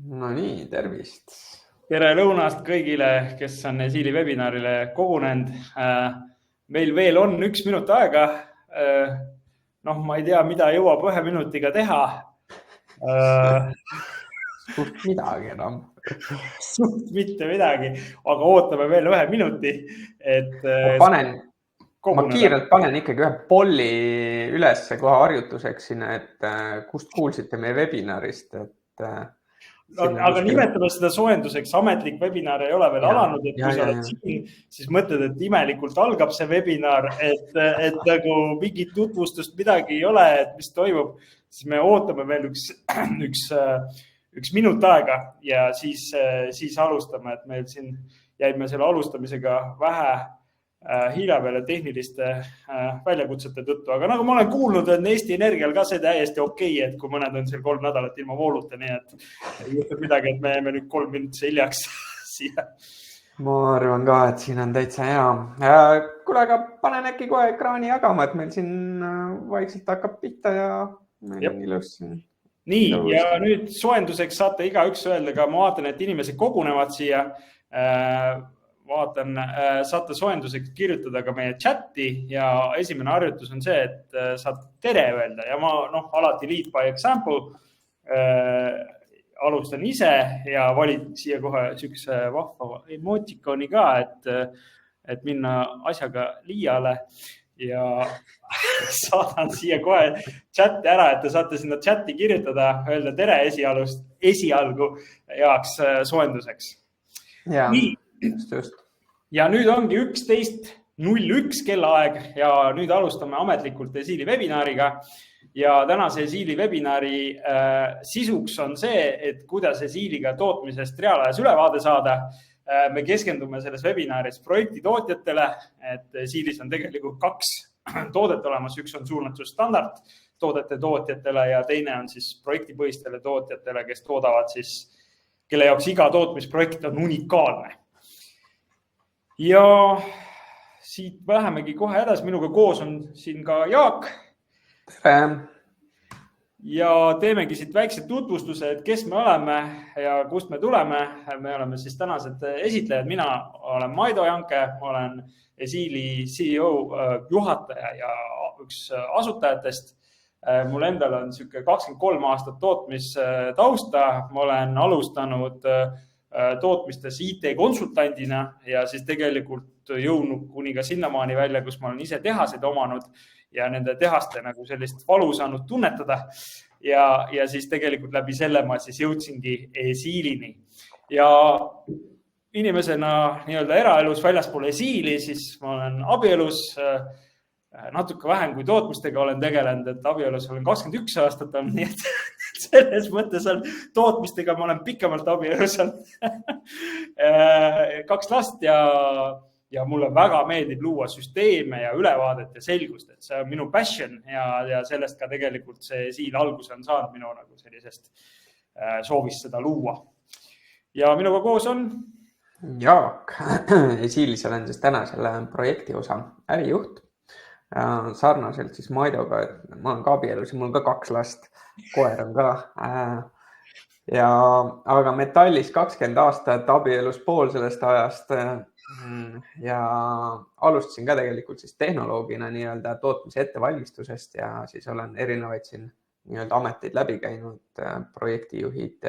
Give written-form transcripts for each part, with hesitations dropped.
No nii, tervist. Tere lõunast kõigile, kes on Esiili webinarile kogunenud. Meil veel on 1 minut aega. Ma ei tea, mida jõuab 1 minutiga teha. Suht midagi enam. Suht mitte midagi, aga ootame veel 1 minuti, et Ma kiirelt panen ikkagi ühe polli üles kohe harjutuseks sinna, et kust kuulsite meie webinarist. Aga nimetame seda soojenduseks. Ametlik webinar ei ole veel alanud, et kui sa oled siin, siis mõtled, et imelikult algab see webinar, et nagu mingit tutvustust midagi ei ole, et mis toimub, siis me ootame veel üks minut aega ja siis alustame, et meil siin jäime selle alustamisega vähe hiila peale tehniliste väljakutsete tõttu. Aga nagu ma olen kuulnud, on Eesti Energial ka see täiesti okei, et kui mõned on seal 3 nädalat ilma vooluta, nii et ei juhtu midagi, et me jääme nüüd 3 minutit hiljaks siia. Ma arvan ka, et siin on täitsa hea. Kuule, aga panen äkki kohe ekraani jagama, et meil siin vaikselt hakkab pihta ja meil on ilus. Nii, ja nüüd soojenduseks saate igaüks öelda ka, ma vaatan, et inimesed kogunevad siia. Saate soojenduseks kirjutada ka meie chati ja esimene harjutus on see, et saad tere öelda ja ma alati lead by example alustan ise ja valin siia kohe sükse vahva emotikoni ka, et minna asjaga liiale ja saadan siia kohe chati ära, et te saate sinna chati kirjutada, öelda tere esialgu heaks soojenduseks. Nii. Just. Ja nüüd ongi 11.01 kellaaeg ja nüüd alustame ametlikult Esiili webinariga. Ja tänase Esiili webinari sisuks on see, et kuidas Esiiliga tootmisest reaalajas ülevaade saada. Me keskendume selles webinaris projektitootjatele, et Esiilis on tegelikult 2 toodet olemas. Üks on suunatud standard toodete tootjatele ja teine on siis projektipõhistele tootjatele, kes toodavad siis, kelle jaoks iga tootmisprojekt on unikaalne. Ja siit lähemegi kohe edasi. Minuga koos on siin ka Jaak. Tere! Ja teemegi siit väikse tutvustuse, et kes me oleme ja kust me tuleme. Me oleme siis tänased esitlejad. Mina olen Maido Janke, olen Esiili CEO juhataja ja üks asutajatest. Mul endal on 23 aastat tootmistausta. Ma olen alustanud tootmistes IT-konsultandina ja siis tegelikult jõudnud kuni ka sinnamaani välja, kus ma olen ise tehased omanud ja nende tehaste nagu sellist valu saanud tunnetada. Ja siis tegelikult läbi selle ma siis jõudsingi Esiilini. Ja inimesena nii-öelda eraelus väljaspool Esiili, siis ma olen abielus, natuke vähem kui tootmistega olen tegelenud, et abielus olen 21 aastat on, nii et selles mõttes on tootmistega ma olen pikemalt abielus on 2 last ja mulle väga meeldib luua süsteeme ja ülevaadet ja selgust, et see on minu passion ja sellest ka tegelikult see Esiil alguse on saanud minu nagu sellisest soovist seda luua. Ja minuga koos on Jaak. Esiilis olen siis täna selle projekti osa ärijuht. Sarnaselt siis Maidoga, et ma olen ka abielus ja mul on ka 2 last, koer on ka. Aga metallis 20 aastat abielus pool sellest ajast ja alustasin ka tegelikult siis tehnoloogina nii-öelda tootmise ettevalmistusest ja siis olen erinevaid siin nii-öelda ameteid läbi käinud, projektijuhid,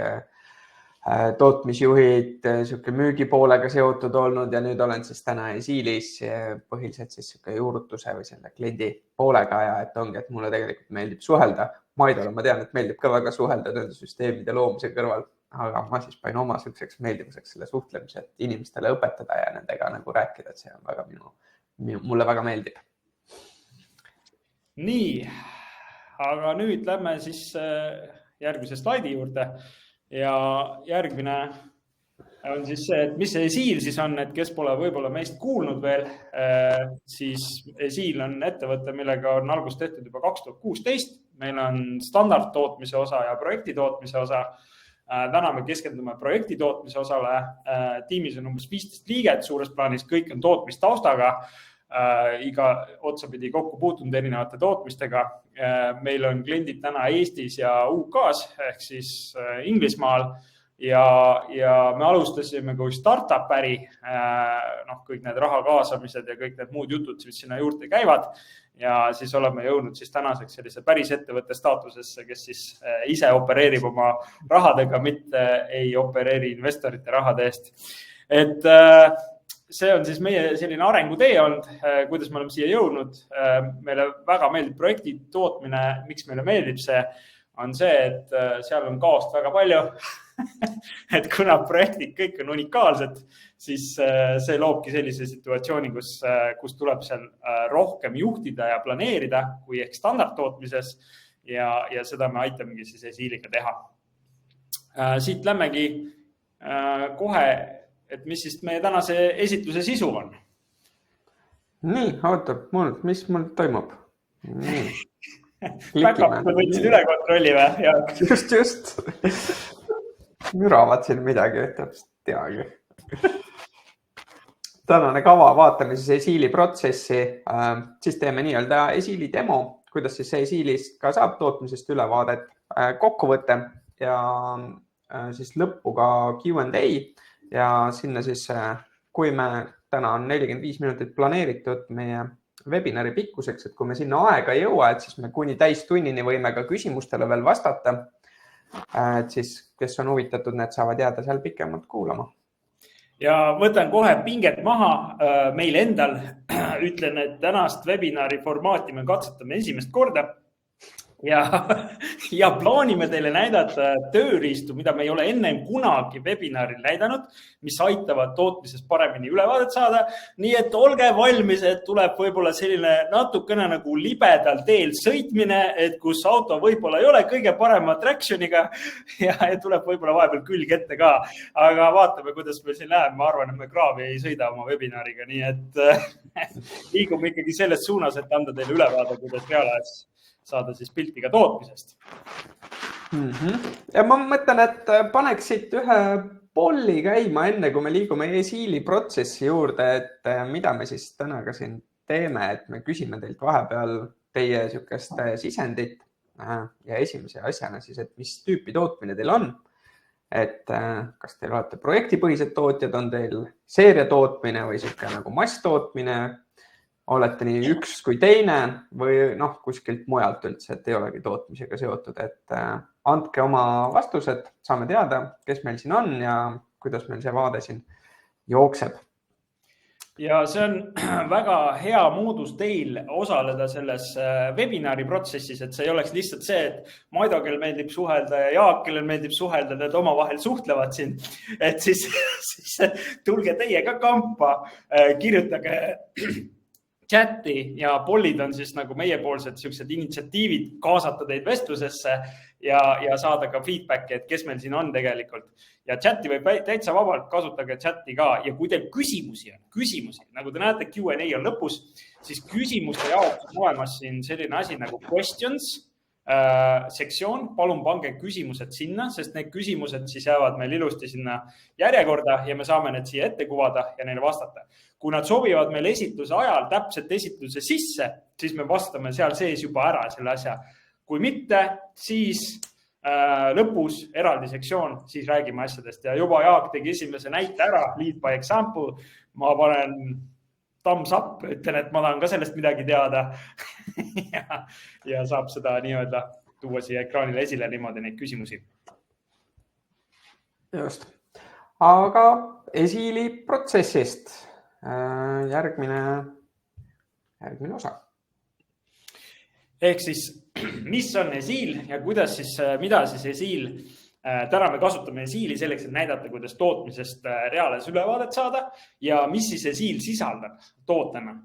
tootmisjuhid, müügipoolega seotud olnud ja nüüd olen siis täna Esiilis põhiliselt siis juurutuse või selle kliendi poolega ja et ongi, et mulle tegelikult meeldib suhelda. Maidole ma tean, et meeldib ka väga suhelda nende süsteemide loomise kõrval, aga ma siis panin oma selliseks meeldivuseks selle suhtlemise, et inimestele õpetada ja nendega nagu rääkida, et see on väga mulle väga meeldib. Nii, aga nüüd lähme siis järgmise slaidi juurde. Ja järgmine on siis see, et mis see Esiil siis on, et kes pole võib-olla meist kuulnud veel, siis Esiil on ettevõte, millega on algust tehtud juba 2016. Meil on standardtootmise osa ja projektitootmise osa. Täna me keskendume projektitootmise osale. Tiimis on umbes 15 liiget, suures plaanis kõik on tootmistaustaga. Iga otsapidi kokku puutunud erinevate tootmistega. Meil on kliendid täna Eestis ja UK-s ehk siis Inglismaal ja me alustasime kui startup äri, kõik need raha kaasamised ja kõik need muud jutud, mis sinna juurde käivad. Ja siis oleme jõudnud siis tänaseks sellise päris ettevõtte staatusesse, kes siis ise opereerib oma rahadega, mitte ei opereeri investorite rahade eest. Et see on siis meie selline arengutee olnud, kuidas me oleme siia jõudnud. Meile väga meeldib projekti tootmine. Miks meile meeldib see? On see, et seal on kaost väga palju. Et kuna projektid kõik on unikaalsed, siis see loobki sellise situatsiooni, kus tuleb seal rohkem juhtida ja planeerida kui ehk standardtootmises ja seda me aitamegi siis Esiiliga teha. Siit lämmegi kohe, et mis siis meie tänase esitluse sisu on. Nii, ootab mul, mis mul toimub? Nii. Backup'id võtsid üle kontrolli või? Just. Müravad siin midagi, täpselt teagi. Tänane kava, vaatame siis Esiili protsessi, siis teeme nii-öelda Esiili demo, kuidas siis Esiilist ka saab tootmisest ülevaadet, kokkuvõte ja siis lõppu ka Q&A ja sinna siis, kui me täna on 45 minutit planeeritud meie webinari pikkuseks, et kui me sinna aega ei jõua, et siis me kuni täistunnini võime ka küsimustele veel vastata. Et siis, kes on huvitatud, need saavad jääda seal pikemalt kuulama. Ja võtan kohe pinget maha meil endal. Ütlen, et tänast webinari formaati me katsetame esimest korda ja plaanime teile näidata tööriistu, mida me ei ole ennem kunagi webinaril näidanud, mis aitavad tootmises paremini ülevaadet saada. Nii et olge valmis, et tuleb võib-olla selline natukene nagu libedal teel sõitmine, et kus auto võib-olla ei ole kõige parema tractioniga ja tuleb võib-olla vahepeal külg ette ka. Aga vaatame, kuidas me siin läheb. Ma arvan, et me kraavi ei sõida oma webinariga, nii et liigume ikkagi selles suunas, et anda teile ülevaade, kuidas reaalajas saada siis piltiga tootmisest. Ja ma mõtlen, et paneksid ühe polli käima enne, kui me liigume Esiili protsessi juurde, et mida me siis täna ka siin teeme, et me küsime teilt vahepeal teie sihukest sisendit ja esimese asjana siis, et mis tüüpi tootmine teil on. Et kas teil olete projektipõhised tootjad, on teil seeriatootmine või sihuke nagu masstootmine, olete nii üks kui teine või kuskilt mujalt üldse, et ei olegi tootmisega seotud, et andke oma vastused, saame teada, kes meil siin on ja kuidas meil see vaade siin jookseb. Ja see on väga hea moodus teil osaleda selles webinari protsessis, et see ei oleks lihtsalt see, et Maido, kel meeldib suhelda ja Jaak, kellel meeldib suhelda, need omavahel suhtlevad siin. Et siis tulge teie ka kampa, kirjutage chati ja pollid on siis nagu meiepoolsed sellised initsiatiivid kaasata teid vestlusesse ja saada ka feedbacki, et kes meil siin on tegelikult. Ja chati võib täitsa vabalt kasutage chati ka. Ja kui teil küsimusi, nagu te näete, Q&A on lõpus, siis küsimuste jaoks on olemas siin selline asi nagu questions sektsioon. Palun pange küsimused sinna, sest need küsimused siis jäävad meil ilusti sinna järjekorda ja me saame need siia ette kuvada ja neile vastata. Kui nad sobivad meil esitluse ajal täpselt esitluse sisse, siis me vastame seal sees juba ära selle asja. Kui mitte, siis lõpus eraldi sektsioon, siis räägime asjadest ja juba Jaak tegi esimese näite ära, lead by example. Ma panen thumbs up, ütlen, et ma tahan ka sellest midagi teada ja saab seda nii-öelda tuua siia ekraanile esile niimoodi neid küsimusi. Just. Aga Esiili protsessist järgmine osa. Ehk siis, mis on Esiil ja kuidas siis, mida siis Esiil, täna me kasutame Esiili selleks, et näidata, kuidas tootmisest reaalajas ülevaadet saada ja mis siis Esiil sisaldab tootena.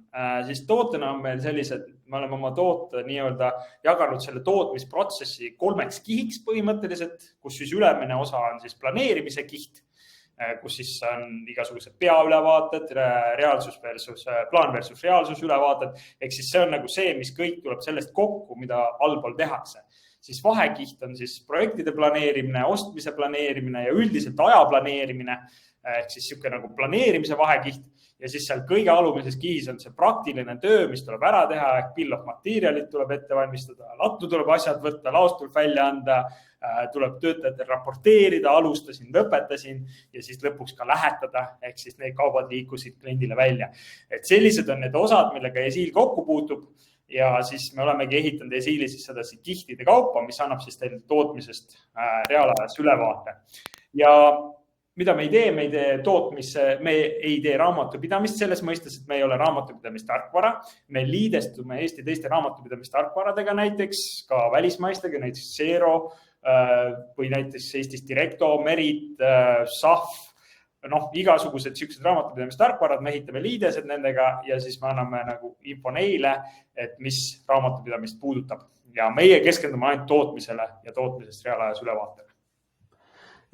Siis tootena on meil sellised, me oleme oma toote nii-öelda jaganud selle tootmisprotsessi 3 kihiks põhimõtteliselt, kus siis ülemine osa on siis planeerimise kiht, kus siis on igasugused peaülevaated, plaan versus reaalsus ülevaated. Ehk siis see on nagu see, mis kõik tuleb sellest kokku, mida allpool tehakse. siis vahekiht on siis projektide planeerimine, ostmise planeerimine ja üldiselt aja planeerimine ehk siis niisugune nagu planeerimise vahekiht. Ja siis seal kõige alumises kihis on see praktiline töö, mis tuleb ära teha, ehk bill of materialid tuleb ette valmistada, lattu tuleb asjad võtta, laost tuleb välja anda, tuleb töötajatel raporteerida, alustasin, lõpetasin ja siis lõpuks ka lähetada, ehk siis need kaubad liikusid kliendile välja. Et sellised on need osad, millega Esiil kokku puutub ja siis me olemegi ehitanud Esiili siis sedasi kihtide kaupa, mis annab siis teile tootmisest reaalajas ülevaate. Ja mida me ei tee tootmisse, me ei tee raamatupidamist selles mõistes, et me ei ole raamatupidamist tarkvara. Me liidestume Eesti teiste raamatupidamist tarkvaradega näiteks, ka välismaistega, näiteks Xero või näiteks Eestis Directo, Merit, SAF, igasugused siuksed raamatupidamist tarkvarad, me ehitame liidesed nendega ja siis me anname nagu info neile, et mis raamatupidamist puudutab. Ja meie keskendume ainult tootmisele ja tootmisest reaalajas ülevaatele.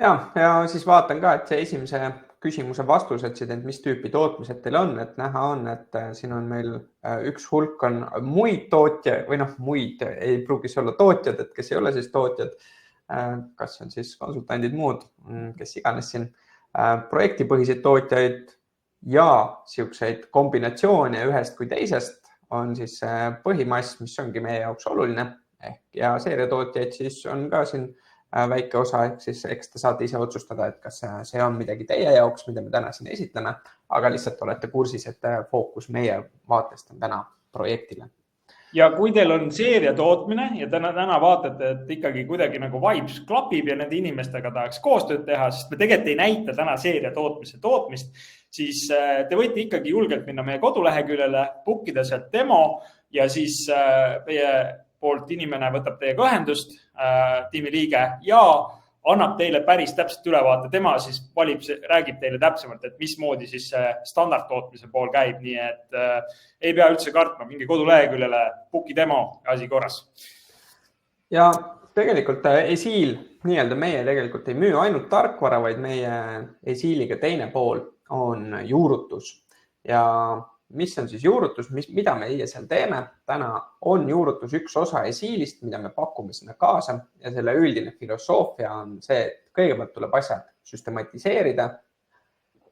Ja siis vaatan ka, et see esimese küsimuse vastused, et mis tüüpi tootmised teil on, et näha on, et siin on meil üks hulk on muid tootja või muid ei pruugis olla tootjad, et kes ei ole siis tootjad, kas on siis konsultandid muud, kes iganes siin projektipõhiseid tootjaid ja siukseid kombinatsioone ühest kui teisest on siis põhimass, mis ongi meie jaoks oluline ja seeriatootjaid siis on ka siin väike osa, eks te saate ise otsustada, et kas see on midagi teie jaoks, mida me täna siin esitleme, aga lihtsalt olete kursis, et fookus meie vaatest on täna projektile. Ja kui teil on seeria tootmine ja täna vaatate, et ikkagi kuidagi nagu vibes klapib ja nende inimestega tahaks koostööd teha, sest me tegelikult ei näita täna seeria tootmist, siis te võite ikkagi julgelt minna meie koduleheküljele, bookida sealt demo ja siis meie poolt inimene võtab teiega ühendust, tiimiliige ja annab teile päris täpselt ülevaate. Tema siis räägib teile täpsemalt, et mismoodi siis standardtootmise pool käib. Nii et ei pea üldse kartma, mingi koduleheküljele, booki demo, asi korras. Ja tegelikult Esiil, meie tegelikult ei müü ainult tarkvara, vaid meie Esiiliga teine pool on juurutus. Ja mis on siis juurutus, mida meie seal teeme? Täna on juurutus üks osa Esiilist, mida me pakume sinna kaasa ja selle üldine filosoofia on see, et kõigepealt tuleb asjad süstematiseerida.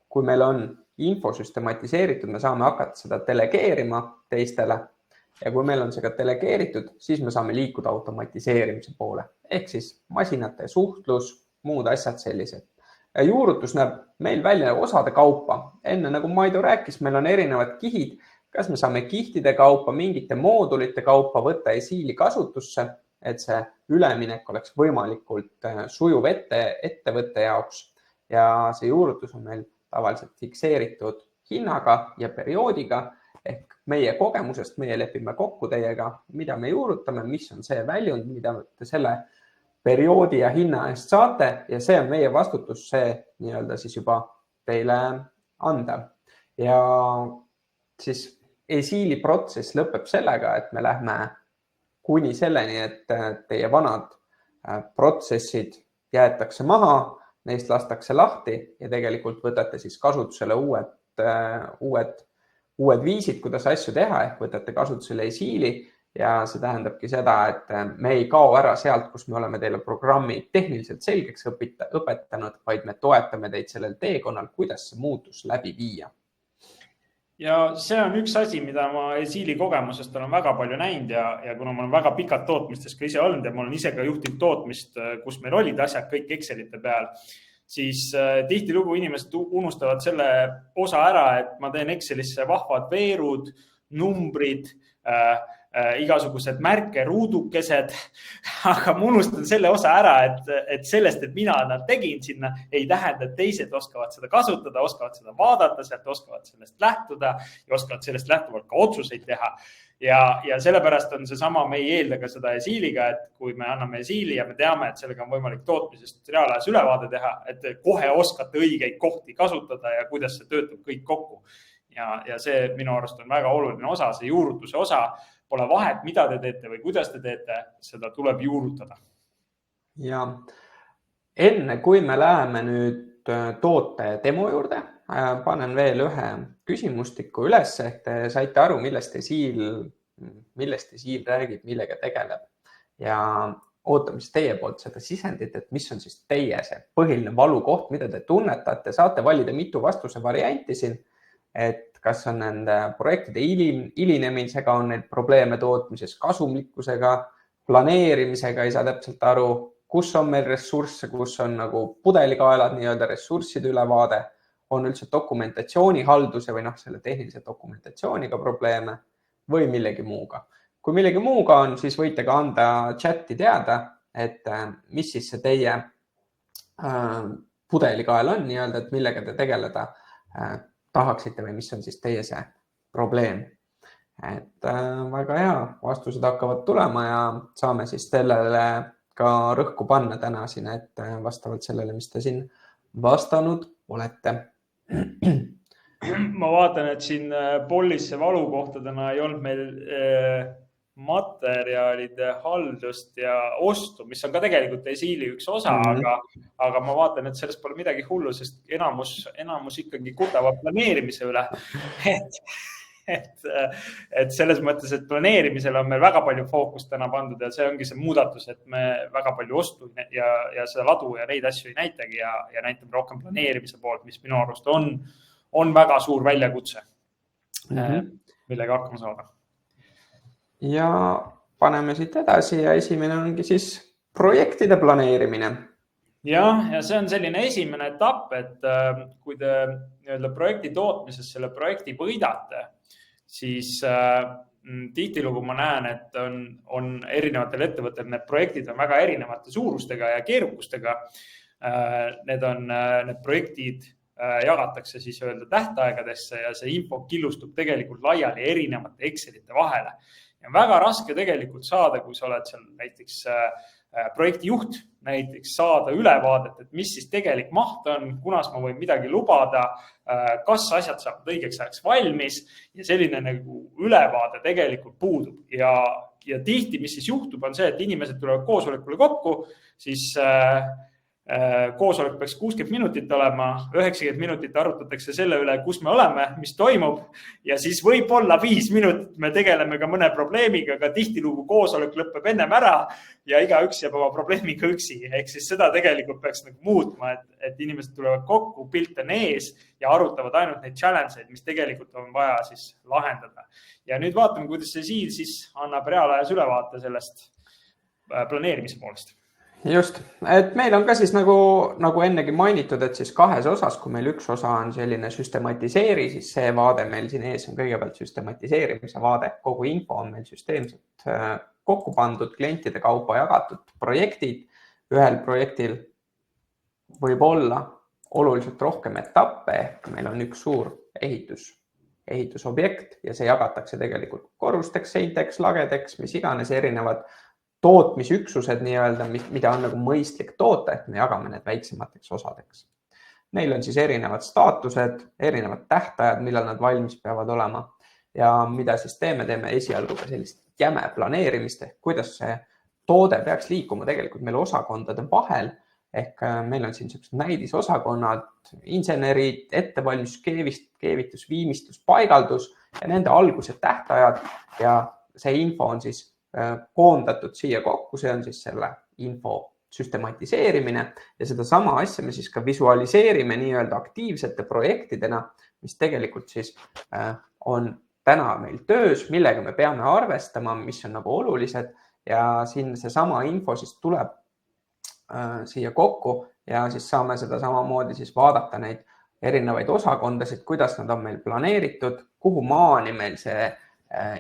Kui meil on info süstematiseeritud, me saame hakata seda delegeerima teistele ja kui meil on see ka delegeeritud, siis me saame liikuda automatiseerimise poole ehk siis masinate suhtlus, muud asjad sellised. Ja juurutus näeb meil välja osade kaupa. Enne nagu Maido rääkis, meil on erinevad kihid. Kas me saame kihtide kaupa, mingite moodulite kaupa võtta Esiili kasutusse, et see üleminek oleks võimalikult sujuv ettevõtte jaoks. Ja see juurutus on meil tavaliselt fikseeritud hinnaga ja perioodiga. Ehk meie kogemusest, meie lepime kokku teiega, mida me juurutame, mis on see väljund, mida te selle perioodi ja hinna eest saate ja see on meie vastutus see siis juba teile anda. Ja siis Esiili protsess lõpeb sellega, et me lähme kuni selleni, et teie vanad protsessid jäetakse maha, neist lastakse lahti ja tegelikult võtate siis kasutusele uued viisid, kuidas asju teha, ehk võtate kasutusele Esiili. Ja see tähendabki seda, et me ei kao ära sealt, kus me oleme teile programmi tehniliselt selgeks õpetanud, vaid me toetame teid sellel teekonnal, kuidas see muutus läbi viia. Ja see on üks asi, mida ma Esiili kogemusest olen väga palju näinud ja kuna ma olen väga pikalt tootmistes ka ise olnud ja ma olen ise ka juhtinud tootmist, kus meil olid asjad kõik Excelite peal, siis tihtilugu inimesed unustavad selle osa ära, et ma teen Excelisse vahvad veerud, numbrid, igasugused märke, ruudukesed, aga ma unustan selle osa ära, et sellest, et mina nad tegin sinna, ei tähenda, et teised oskavad seda kasutada, oskavad seda vaadata, sealt oskavad sellest lähtuda ja oskavad sellest lähtuvalt ka otsuseid teha. Ja sellepärast on see sama, me ei eelda ka seda Esiiliga, et kui me anname Esiili ja me teame, et sellega on võimalik tootmisest reaalajas ülevaade teha, et kohe oskate õigeid kohti kasutada ja kuidas see töötab kõik kokku. Ja see minu arust on väga oluline osa, see juurutuse osa. Pole vahet, mida te teete või kuidas te teete, seda tuleb juurutada. Ja enne kui me läheme nüüd toote demo juurde, panen veel ühe küsimustiku üles, ehk te saite aru, millest Esiil räägib, millega tegeleb. Ja ootame siis teie poolt seda sisendit, et mis on siis teie see põhiline valukoht, mida te tunnetate, saate valida mitu vastuse varianti siin, et kas on nende projektide hilinemisega, on neid probleeme tootmises, kasumlikkusega, planeerimisega, ei saa täpselt aru, kus on meil ressursse, kus on nagu pudelikaelad, nii-öelda ressursside ülevaade, on üldse dokumentatsioonihalduse või selle tehnilise dokumentatsiooniga probleeme või millegi muuga. Kui millegi muuga on, siis võite ka anda chati teada, et mis siis see teie pudelikael on nii-öelda, et millega te tegeleda tahaksite või mis on siis teie see probleem. Et väga hea, vastused hakkavad tulema ja saame siis sellele ka rõhku panna täna siin, et vastavalt sellele, mis te siin vastanud olete. Ma vaatan, et siin Pollisse valukohtadena ei olnud meil materjalide haldust ja ostu, mis on ka tegelikult Esiili üks osa, aga ma vaatan, et sellest pole midagi hullu, sest enamus ikkagi kurdavad planeerimise üle. Et selles mõttes, et planeerimisel on meil väga palju fookust täna pandud ja see ongi see muudatus, et me väga palju ostu ja seda ladu ja neid asju ei näitagi ja näitame rohkem planeerimise poolt, mis minu arust on väga suur väljakutse, millega hakkama saada. Ja paneme siit edasi ja esimene ongi siis projektide planeerimine. Ja see on selline esimene etapp, et kui te nii-öelda projekti tootmises selle projekti võidate, siis tihtilugu ma näen, et on erinevatel ettevõttel, need projektid on väga erinevate suurustega ja keerukustega. Need projektid jagatakse siis öelda tähtaegadesse ja see info killustub tegelikult laiali erinevate Excelite vahele. Ja väga raske tegelikult saada, kui sa oled seal näiteks projektijuht, näiteks saada ülevaadet, et mis siis tegelik maht on, kunas ma võin midagi lubada, kas asjad saavad õigeks ajaks valmis ja selline nagu ülevaade tegelikult puudub. Ja tihti, mis siis juhtub, on see, et inimesed tulevad koosolekule kokku, siis koosolek peaks 60 minutit olema, 90 minutit arutatakse selle üle, kus me oleme, mis toimub ja siis võib-olla 5 minutit me tegeleme ka mõne probleemiga, aga tihtilugu koosolek lõpeb ennem ära ja igaüks jääb oma probleemiga üksi. Ehk siis seda tegelikult peaks nagu muutma, et inimesed tulevad kokku, pilt on ees ja arutavad ainult neid challenge'id, mis tegelikult on vaja siis lahendada. Ja nüüd vaatame, kuidas see Esiil siis annab reaalajas ülevaate sellest planeerimise poolest. Just, et meil on ka siis nagu ennegi mainitud, et siis kahes osas, kui meil üks osa on selline süstematiseeri, siis see vaade meil siin ees on kõigepealt süstematiseerimise vaade. Kogu info on meil süsteemselt kokku pandud, klientide kaupa jagatud projektid. Ühel projektil võib olla oluliselt rohkem etappe, ehk meil on üks suur ehitusobjekt ja see jagatakse tegelikult korrusteks, seinteks, lagedeks, mis iganes erinevad tootmisüksused nii-öelda, mida on nagu mõistlik toota, et me jagame need väiksemateks osadeks. Neil on siis erinevad staatused, erinevad tähtajad, millal nad valmis peavad olema ja mida siis teeme esialgu ka sellist jäme planeerimist, ehk kuidas see toode peaks liikuma tegelikult meil osakondade vahel, ehk meil on siin sellised näidisosakonnad, insenerid, ettevalmistus, keevitus, viimistus, paigaldus ja nende algused tähtajad ja see info on siis koondatud siia kokku, see on siis selle info süstematiseerimine ja seda sama asja me siis ka visualiseerime nii-öelda aktiivsete projektidena, mis tegelikult siis on täna meil töös, millega me peame arvestama, mis on nagu olulised ja siin seesama info siis tuleb siia kokku ja siis saame seda samamoodi siis vaadata neid erinevaid osakondasid, kuidas nad on meil planeeritud, kuhu maani meil see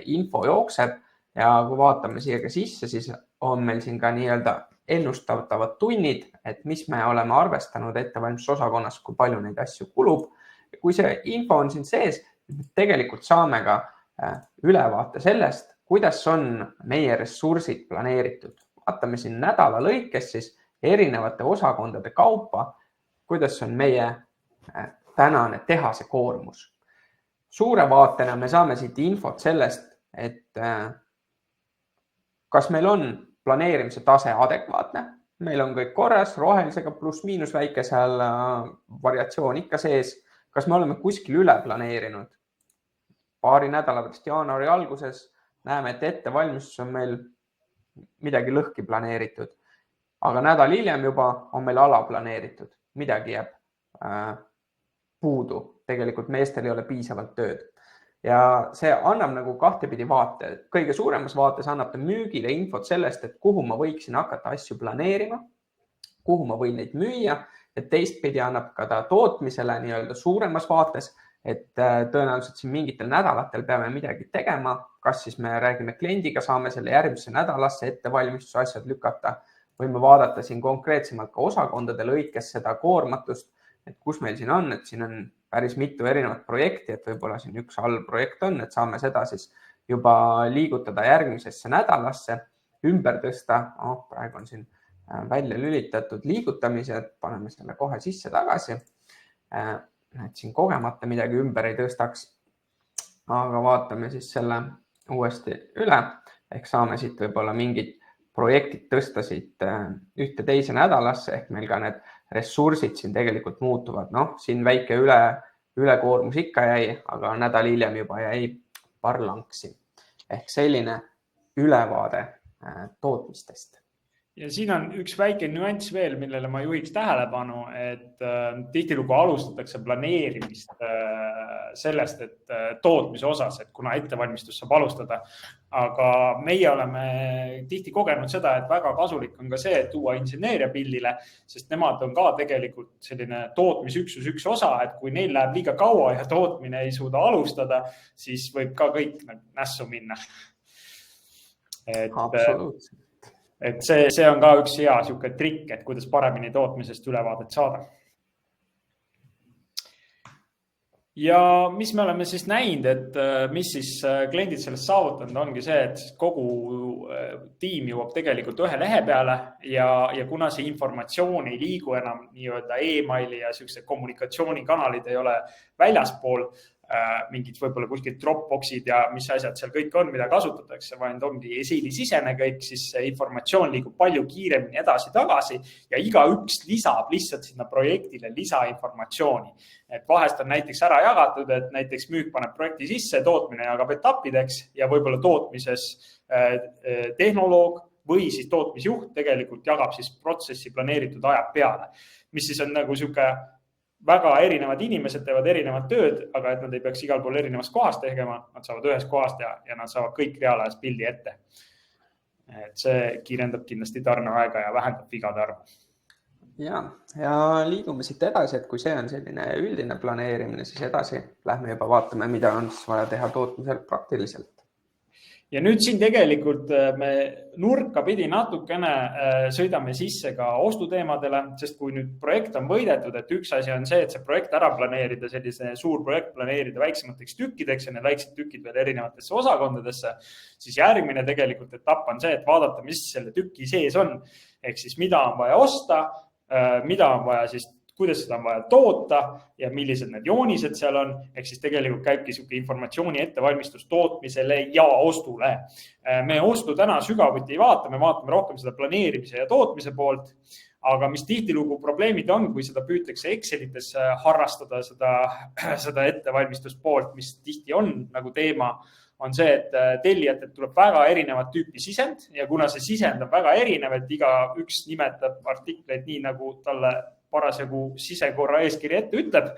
info jookseb. Ja kui vaatame siia ka sisse, siis on meil siin ka nii-öelda ennustatavad tunnid, et mis me oleme arvestanud ettevalmistusosakonnas, kui palju neid asju kulub. Ja kui see info on siin sees, tegelikult saame ka ülevaate sellest, kuidas on meie ressursid planeeritud. Vaatame siin nädala lõikes siis erinevate osakondade kaupa, kuidas on meie tänane tehase koormus. Suure vaatena me saame siit infot sellest, et kas meil on planeerimise tase adekvaatne, meil on kõik korras, rohelisega pluss-miinus väike seal variatsioon ikka sees, kas me oleme kuskil üle planeerinud. Paari nädala pärast jaanuari alguses näeme, et ettevalmistus on meil midagi lõhki planeeritud aga nädal hiljem juba on meil ala planeeritud, midagi jääb puudu, tegelikult meestel ei ole piisavalt tööd. Ja see annab nagu kahtepidi vaate. Kõige suuremas vaates annab ta müügile infot sellest, et kuhu ma võiksin hakata asju planeerima, kuhu ma võin neid müüa, ja teistpidi annab ka ta tootmisele nii-öelda suuremas vaates, et tõenäoliselt siin mingitel nädalatel peame midagi tegema, kas siis me räägime kliendiga, saame selle järgmisse nädalasse ettevalmistuse asjad lükata, võime vaadata siin konkreetsemalt ka osakondade lõikes seda koormatust, et kus meil siin on, et siin on päris mitu erinevat projekti, et võib-olla siin üks allprojekt on, et saame seda siis juba liigutada järgmisesse nädalasse, ümber tõsta. Praegu on siin välja lülitatud liigutamised, paneme selle kohe sisse tagasi, et siin kogemata midagi ümber ei tõstaks. Aga vaatame siis selle uuesti üle, ehk saame siit võib-olla mingid projektid tõsta siit ühte teise nädalasse, ehk meil ka need ressursid siin tegelikult muutuvad. Siin väike ülekoormus ikka jäi, aga nädal hiljem juba jäi parlanksi. Ehk selline ülevaade tootmistest. Ja siin on üks väike nüanss veel, millele ma juhiks tähelepanu, et tihtilugu alustatakse planeerimist sellest, et tootmise osas, et kuna ettevalmistus saab alustada. Aga meie oleme tihti kogenud seda, et väga kasulik on ka see, et tuua inseneeria pildile, sest nemad on ka tegelikult selline tootmisüksus üks osa, et kui neil läheb liiga kaua ja tootmine ei suuda alustada, siis võib ka kõik nässu minna. Absoluutselt. Et see on ka üks hea siuke trikk, et kuidas paremini tootmisest ülevaadet saada. Ja mis me oleme siis näinud, et mis siis kliendid sellest saavutanud ongi see, et kogu tiim jõuab tegelikult ühe lehe peale ja kuna see informatsioon ei liigu enam nii-öelda e-maili ja sellised kommunikatsioonikanalid ei ole väljaspool, mingid võib-olla kuskil Dropboxid ja mis asjad seal kõik on, mida kasutatakse, vaid ongi esilisisene kõik, siis informatsioon liigub palju kiiremini edasi-tagasi ja igaüks lisab lihtsalt sinna projektile lisainformatsiooni. Et vahest on näiteks ära jagatud, et näiteks müük paneb projekti sisse, tootmine jagab etappideks ja võib-olla tootmises tehnoloog või siis tootmisjuht tegelikult jagab siis protsessi planeeritud aja peale, mis siis on nagu siuke väga erinevad inimesed teevad erinevad tööd, aga et nad ei peaks igal pool erinevas kohast tegema, nad saavad ühest kohast ja nad saavad kõik reaalajas pildi ette. Et see kiirendab kindlasti tarneaega ja vähendab vigade arvu. Ja liigume siit edasi, et kui see on selline üldine planeerimine, siis edasi lähme juba vaatame, mida on siis vaja teha tootmisel praktiliselt. Ja nüüd siin tegelikult me nurka pidi natukene sõidame sisse ka ostuteemadele, sest kui nüüd projekt on võidetud, et üks asi on see, et see projekt ära planeerida, sellise suur projekt planeerida väiksemateks tükkideks ja need väiksed tükid veel erinevatesse osakondadesse, siis järgmine tegelikult etapp on see, et vaadata, mis selle tüki sees on. Ehk siis mida on vaja osta, mida on vaja siis kuidas seda on vaja toota ja millised need joonised seal on. Ehk siis tegelikult käibki siuke informatsiooni ettevalmistus tootmisele ja ostule. Me ostu täna sügavuti ei vaata, me vaatame rohkem seda planeerimise ja tootmise poolt. Aga mis tihtilugu probleemid on, kui seda püütakse Excelites harrastada seda ettevalmistust poolt, mis tihti on nagu teema, on see, et tellijatelt tuleb väga erinevat tüüpi sisend ja kuna see sisend on väga erinev, et iga üks nimetab artikleid nii nagu talle parasjagu sisekorra eeskiri ette ütleb,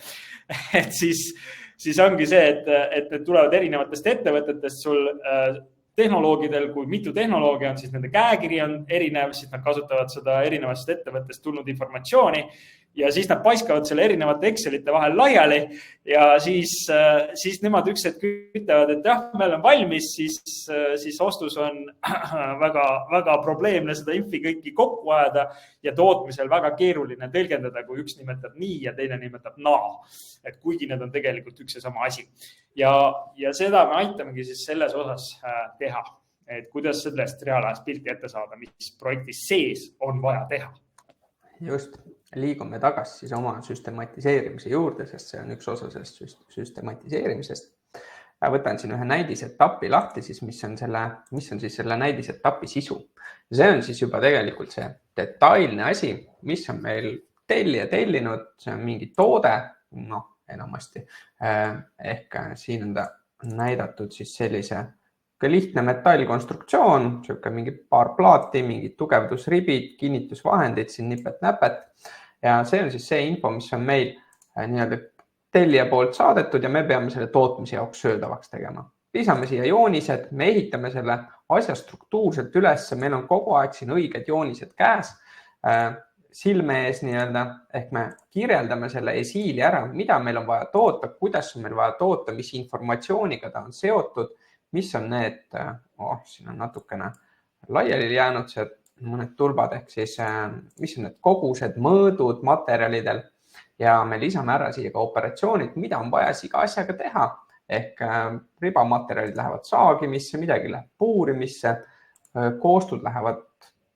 et siis ongi see, et need tulevad erinevatest ettevõtetest sul tehnoloogidel, kui mitu tehnoloogia on, siis nende käekiri on erinev, siis nad kasutavad seda erinevast ettevõttest tulnud informatsiooni ja siis nad paiskavad selle erinevate Excelite vahel laiali ja siis nemad üks hetk ütlevad, et jah, meil on valmis, siis ostus on väga, väga probleemne seda infi kõiki kokku ajada ja tootmisel väga keeruline tõlgendada, kui üks nimetab nii ja teine nimetab naa. Et kuigi need on tegelikult üks ja sama asi. Ja seda me aitamegi siis selles osas teha, et kuidas sellest reaalajas pilti ette saada, mis projektis sees on vaja teha. Just, liigume tagasi siis oma süstematiseerimise juurde, sest see on üks osa sellest süstematiseerimisest. Võtan siin ühe näidisetapi lahti, siis mis on siis selle näidisetapi sisu. See on siis juba tegelikult see detailne asi, mis on meil tellija tellinud, see on mingi toode, enamasti. Ehk siin on ta näidatud siis sellise lihtne metallkonstruktsioon, niisugune mingi paar plaati, mingid tugevdusribid, kinnitusvahendid, siin nipet-näpet. Ja see on siis see info, mis on meil nii-öelda tellija poolt saadetud ja me peame selle tootmise jaoks söödavaks tegema. Lisame siia joonised, me ehitame selle asja struktuurselt üles, meil on kogu aeg siin õiged joonised käes, silme ees nii-öelda, ehk me kirjeldame selle esiili ära, mida meil on vaja toota, kuidas on meil vaja toota, mis informatsiooniga ta on seotud, mis on need, siin on natukene laiali jäänud see mõned tulbad, ehk siis mis on need kogused, mõõdud materjalidel ja me lisame ära siia ka operatsioonid, mida on vaja iga asjaga teha, ehk ribamaterjalid lähevad saagimisse, midagi läheb puurimisse, koostud lähevad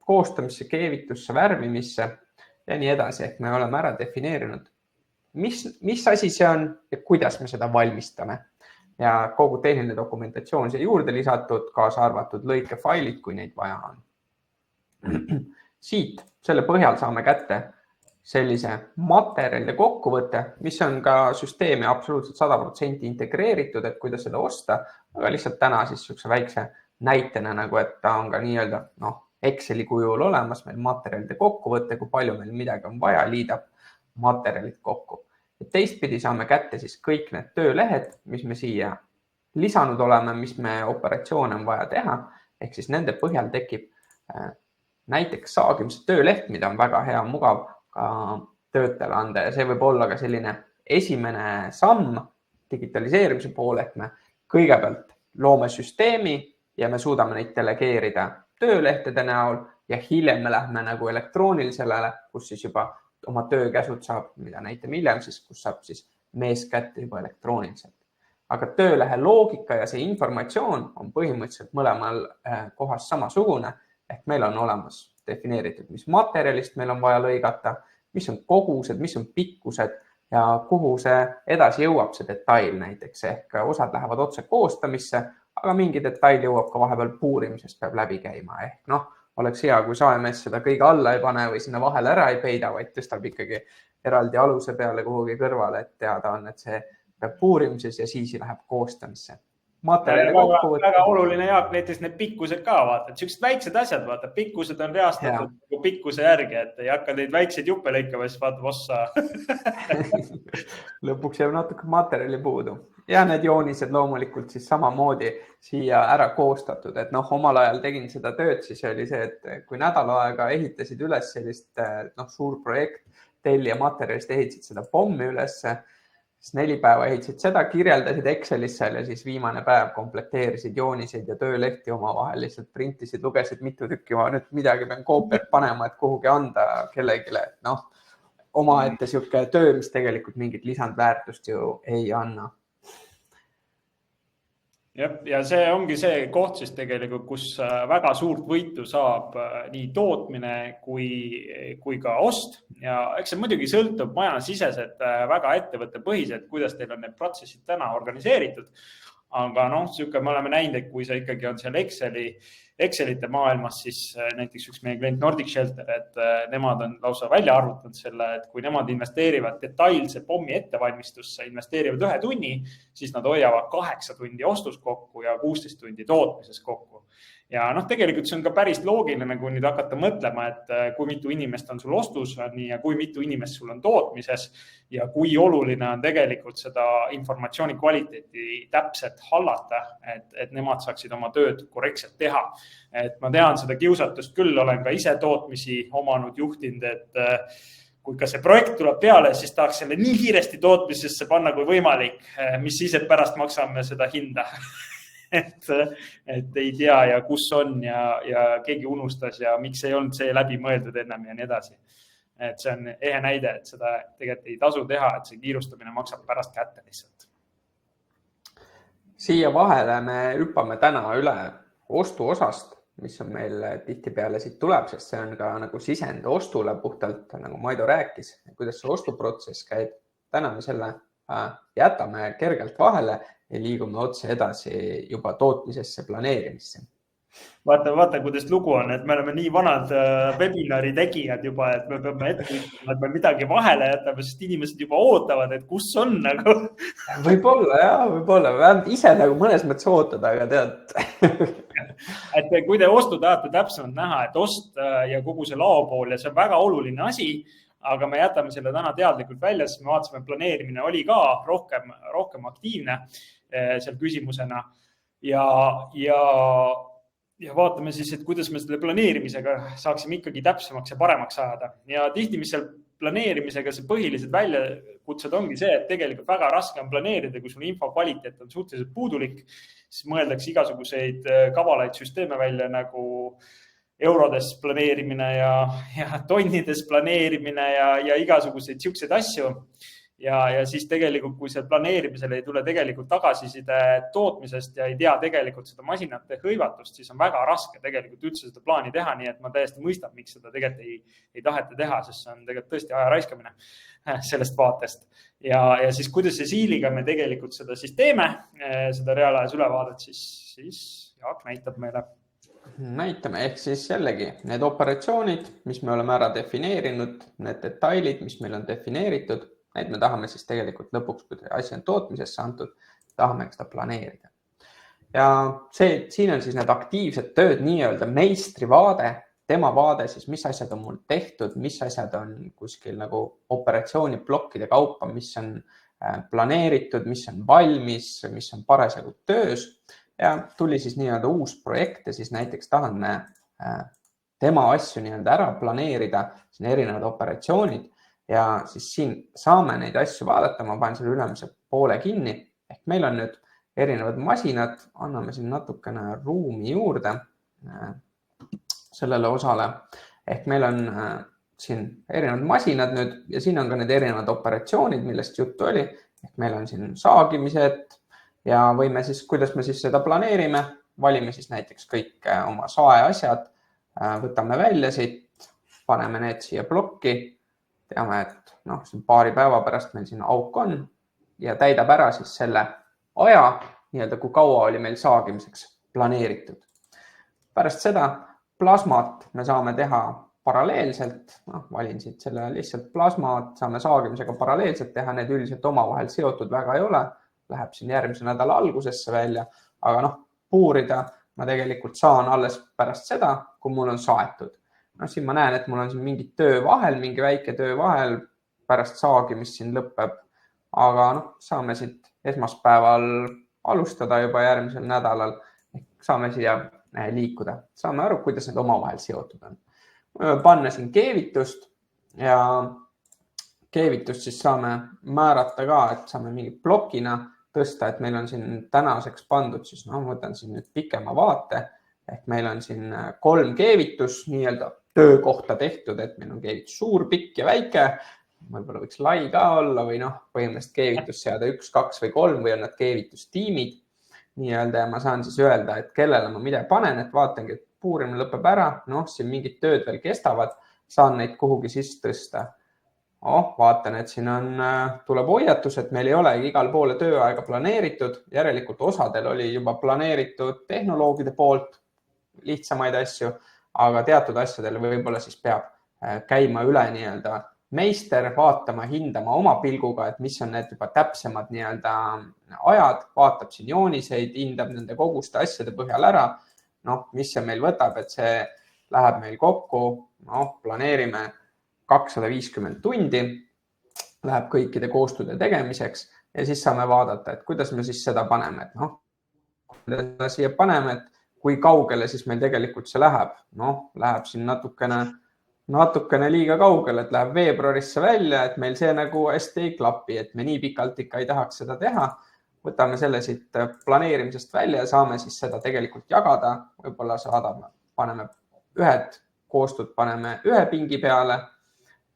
koostamisse, keevitusse, värvimisse ja nii edasi, ehk me oleme ära defineerinud, mis asi see on ja kuidas me seda valmistame. Ja kogu tehniline dokumentatsioon siia juurde lisatud, kaasa arvatud lõikefailid, kui neid vaja on. Siit, selle põhjal saame kätte sellise materjalide kokkuvõtte, mis on ka süsteemi absoluutselt 100% integreeritud, et kuidas seda osta, aga lihtsalt täna siis niisuguse väikse näitena, nagu et ta on ka nii-öelda Exceli kujul olemas, meil materjalide kokkuvõte, kui palju meil midagi on vaja, liidab materjalid kokku. Teistpidi saame kätte siis kõik need töölehed, mis me siia lisanud oleme, mis me operatsioone on vaja teha, ehk siis nende põhjal tekib näiteks saagimise tööleht, mida on väga hea, mugav ka töötajale anda ja see võib olla ka selline esimene samm digitaliseerimise poole, et me kõigepealt loome süsteemi ja me suudame neid delegeerida töölehtede näol ja hiljem me lähme nagu elektroonilisele, kus siis juba oma töökäsud saab, mida näitame hiljem, siis kus saab siis mees kätte juba elektrooniliselt. Aga töölehe loogika ja see informatsioon on põhimõtteliselt mõlemal kohas samasugune, ehk meil on olemas defineeritud, mis materjalist meil on vaja lõigata, mis on kogused, mis on pikkused ja kuhu see edasi jõuab see detail näiteks, ehk osad lähevad otse koostamisse, aga mingi detail jõuab ka vahepeal puurimisest peab läbi käima, ehk oleks hea, kui saemees seda kõige alla ei pane või sinna vahele ära ei peida, vaid tõstab ikkagi eraldi aluse peale kuhugi kõrvale, et teada on, et see peab puurimises ja siis läheb koostamisse. Väga oluline, Jaak, näiteks need pikkused ka, vaata, et sellised väiksed asjad, vaata, pikkused on reastatud pikkuse järgi, et ei hakka neid väikseid juppe lõikama, siis vaatab ossa. Lõpuks jääb natuke materjali puudu. Ja need joonised loomulikult siis samamoodi siia ära koostatud, et omal ajal tegin seda tööd, siis oli see, et kui nädal aega ehitasid üles sellist suur projekt, tellija materjalist ehitasid seda pommi ülesse, siis 4 päeva ehitasid seda, kirjeldasid Excelis seal ja siis viimane päev komplekteerisid jooniseid ja töölehti omavahel, lihtsalt printisid, lugesid mitu tükki, ma nüüd midagi pean koopiat panema, et kuhugi anda kellegile, omaette sihuke töö, mis tegelikult mingit lisandväärtust ju ei anna. Ja see ongi see koht siis tegelikult, kus väga suurt võitu saab nii tootmine kui ka ost. Ja eks see muidugi sõltub majasiseselt väga ettevõttepõhiselt, kuidas teil on need protsessid täna organiseeritud. Aga me oleme näinud, et kui see ikkagi on seal Excelite maailmas, siis näiteks üks meie klient Nordic Shelter, et nemad on lausa välja arvutanud selle, et kui nemad investeerivad detailse pommi ettevalmistusse, investeerivad 1 tunni, siis nad hoiavad 8 tundi ostus kokku ja 16 tundi tootmises kokku. Ja tegelikult see on ka päris loogiline, kui nüüd hakata mõtlema, et kui mitu inimest on sul ostus ja kui mitu inimest sul on tootmises ja kui oluline on tegelikult seda informatsiooni kvaliteeti täpselt hallata, et nemad saaksid oma tööd korrektselt teha. Et ma tean seda kiusatust küll, olen ka ise tootmisi omanud juhtinud, et kui ka see projekt tuleb peale, siis tahaks selle nii kiiresti tootmisesse panna kui võimalik, mis siis, et pärast maksame seda hinda. Et ei tea ja kus on ja keegi unustas ja miks ei olnud see läbi mõeldud ennem ja nii edasi. Et see on ehe näide, et seda tegelikult ei tasu teha, et see kiirustamine maksab pärast kätte lihtsalt. Siia vahele me hüppame täna üle ostuosast, mis on meil tihtipeale siit tuleb, sest see on ka nagu sisend ostule puhtalt, nagu Maido rääkis, kuidas see ostuprotsess käib. Täna me selle jätame kergelt vahele ja liigume otse edasi juba tootmisesse planeerimisse. vaata, kuidas lugu on, et me oleme nii vanad webinari tegijad juba, et me peame ette ütlema, et me midagi vahele jätame, sest inimesed juba ootavad, et kus on nagu. Võib-olla jah, võib-olla. Vähemalt ise nagu mõnes mõttes ootada, aga tead. Et kui te ostu tahate täpsemalt näha, et ost ja kogu see laopool ja see on väga oluline asi, aga me jätame selle täna teadlikult välja, sest me vaatasime, planeerimine oli ka rohkem aktiivne seal küsimusena ja vaatame siis, et kuidas me selle planeerimisega saaksime ikkagi täpsemaks ja paremaks ajada. Ja tihti, mis seal planeerimisega see põhilised väljakutsed ongi see, et tegelikult väga raske on planeerida, kui sul info kvaliteet on suhteliselt puudulik, siis mõeldakse igasuguseid kavalaid süsteeme välja nagu eurodes planeerimine ja tonnides planeerimine ja igasuguseid siukseid asju. Ja siis tegelikult, kui see planeerimisel ei tule tegelikult tagasiside tootmisest ja ei tea tegelikult seda masinate hõivatust, siis on väga raske tegelikult üldse seda plaani teha. Nii et ma täiesti mõistan, miks seda tegelikult ei taheta teha, sest see on tegelikult tõesti aja raiskamine sellest vaatest. Ja siis, kuidas see siiliga me tegelikult seda siis teeme, seda reaalajas ülevaadet, siis Jaak näitab meile. Näitame, ehk siis jällegi need operatsioonid, mis me oleme ära defineerinud, need detailid, mis meil on defineeritud, neid me tahame siis tegelikult lõpuks, kui asi on tootmisesse antud, tahame seda planeerida. Ja siin on siis need aktiivsed tööd, nii-öelda meistrivaade, tema vaade siis, mis asjad on mul tehtud, mis asjad on kuskil nagu operatsiooniplokkide kaupa, mis on planeeritud, mis on valmis, mis on parasjagu töös. Ja tuli siis nii-öelda uus projekt ja siis näiteks tahame tema asju nii-öelda ära planeerida, siin erinevad operatsioonid. Ja siis siin saame neid asju vaadata, ma panen selle ülemise poole kinni, ehk meil on nüüd erinevad masinad, anname siin natukene ruumi juurde sellele osale, ehk meil on siin erinevad masinad nüüd ja siin on ka need erinevad operatsioonid, millest juttu oli, ehk meil on siin saagimised ja võime siis, kuidas me siis seda planeerime, valime siis näiteks kõik oma sae asjad, võtame välja siit, paneme need siia plokki. Teame, et paari päeva pärast meil siin auk on ja täidab ära siis selle aja, nii-öelda kui kaua oli meil saagimiseks planeeritud. Pärast seda plasmat me saame teha paralleelselt, valin siit selle lihtsalt plasmat, saame saagimisega paralleelselt teha, need üldiselt omavahel seotud väga ei ole, läheb siin järgmise nädala algusesse välja, aga puurida ma tegelikult saan alles pärast seda, kui mul on saetud. Siin ma näen, et mul on siin mingi töö vahel, mingi väike töö vahel pärast saagi, mis siin lõpeb. Aga saame siit esmaspäeval alustada juba järgmisel nädalal. Saame siia liikuda. Saame aru, kuidas need omavahel seotud on. Panna siin keevitust ja keevitust siis saame määrata ka, et saame mingi plokina tõsta, et meil on siin tänaseks pandud, siis võtan siin nüüd pikema vaate, ehk meil on siin 3 keevitus nii-öelda töökohta tehtud, et meil on keevitus suur, pikk ja väike, võib-olla võiks lai ka olla või põhimõtteliselt keevitus seada 1, 2 või 3 või on need keevitustiimid nii-öelda ja ma saan siis öelda, et kellele ma mida panen, et vaatangi, et puurimine lõpeb ära, siin mingid tööd veel kestavad, saan neid kuhugi siis tõsta. Vaatan, et siin tuleb hoiatus, et meil ei ole igal poole tööaega planeeritud, järelikult osadel oli juba planeeritud tehnoloogide poolt lihtsamaid asju, aga teatud asjadel võib-olla siis peab käima üle nii-öelda meister, vaatama, hindama oma pilguga, et mis on need juba täpsemad nii-öelda ajad, vaatab siin jooniseid, hindab nende koguste asjade põhjal ära, mis see meil võtab, et see läheb meil kokku, planeerime 250 tundi, läheb kõikide koostööde tegemiseks ja siis saame vaadata, et kuidas me siis seda paneme, et siia paneme, et kui kaugele siis meil tegelikult see läheb. Läheb siin natukene liiga kaugele, et läheb veebruarisse välja, et meil see nagu hästi ei klapi, et me nii pikalt ikka ei tahaks seda teha. Võtame selle siit planeerimisest välja ja saame siis seda tegelikult jagada. Võib-olla paneme ühed koostud paneme ühe pingi peale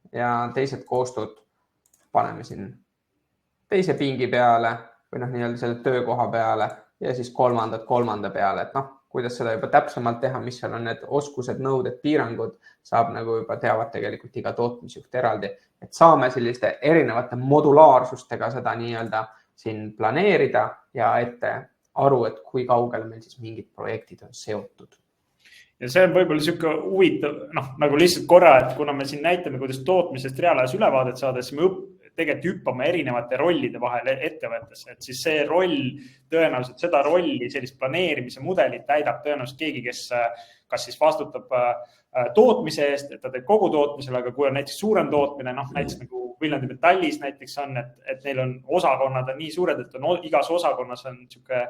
ja teised koostud paneme siin teise pingi peale või nii-öelda selle töökoha peale ja siis kolmanda peale, et kuidas seda juba täpsemalt teha, mis seal on need oskused, nõuded, piirangud, saab nagu juba teavad tegelikult iga tootmisjuht eraldi, et saame selliste erinevate modulaarsustega seda nii-öelda siin planeerida ja ette aru, et kui kaugele meil siis mingid projektid on seotud. ja see on võib-olla sihuke huvitav, nagu lihtsalt korra, et kuna me siin näitame, kuidas tootmisest reaalajas ülevaadet saada, siis me tegelikult hüppame erinevate rollide vahel ettevõttes, et siis see roll tõenäoliselt seda rolli, sellist planeerimise mudelit täidab tõenäoliselt keegi, kes kas siis vastutab tootmise eest, et ta teeb kogu tootmisel, aga kui on näiteks suurem tootmine, näiteks nagu Viljandi Metallis näiteks on, et neil on osakonnad on nii suured, et on igas osakonnas on niisugune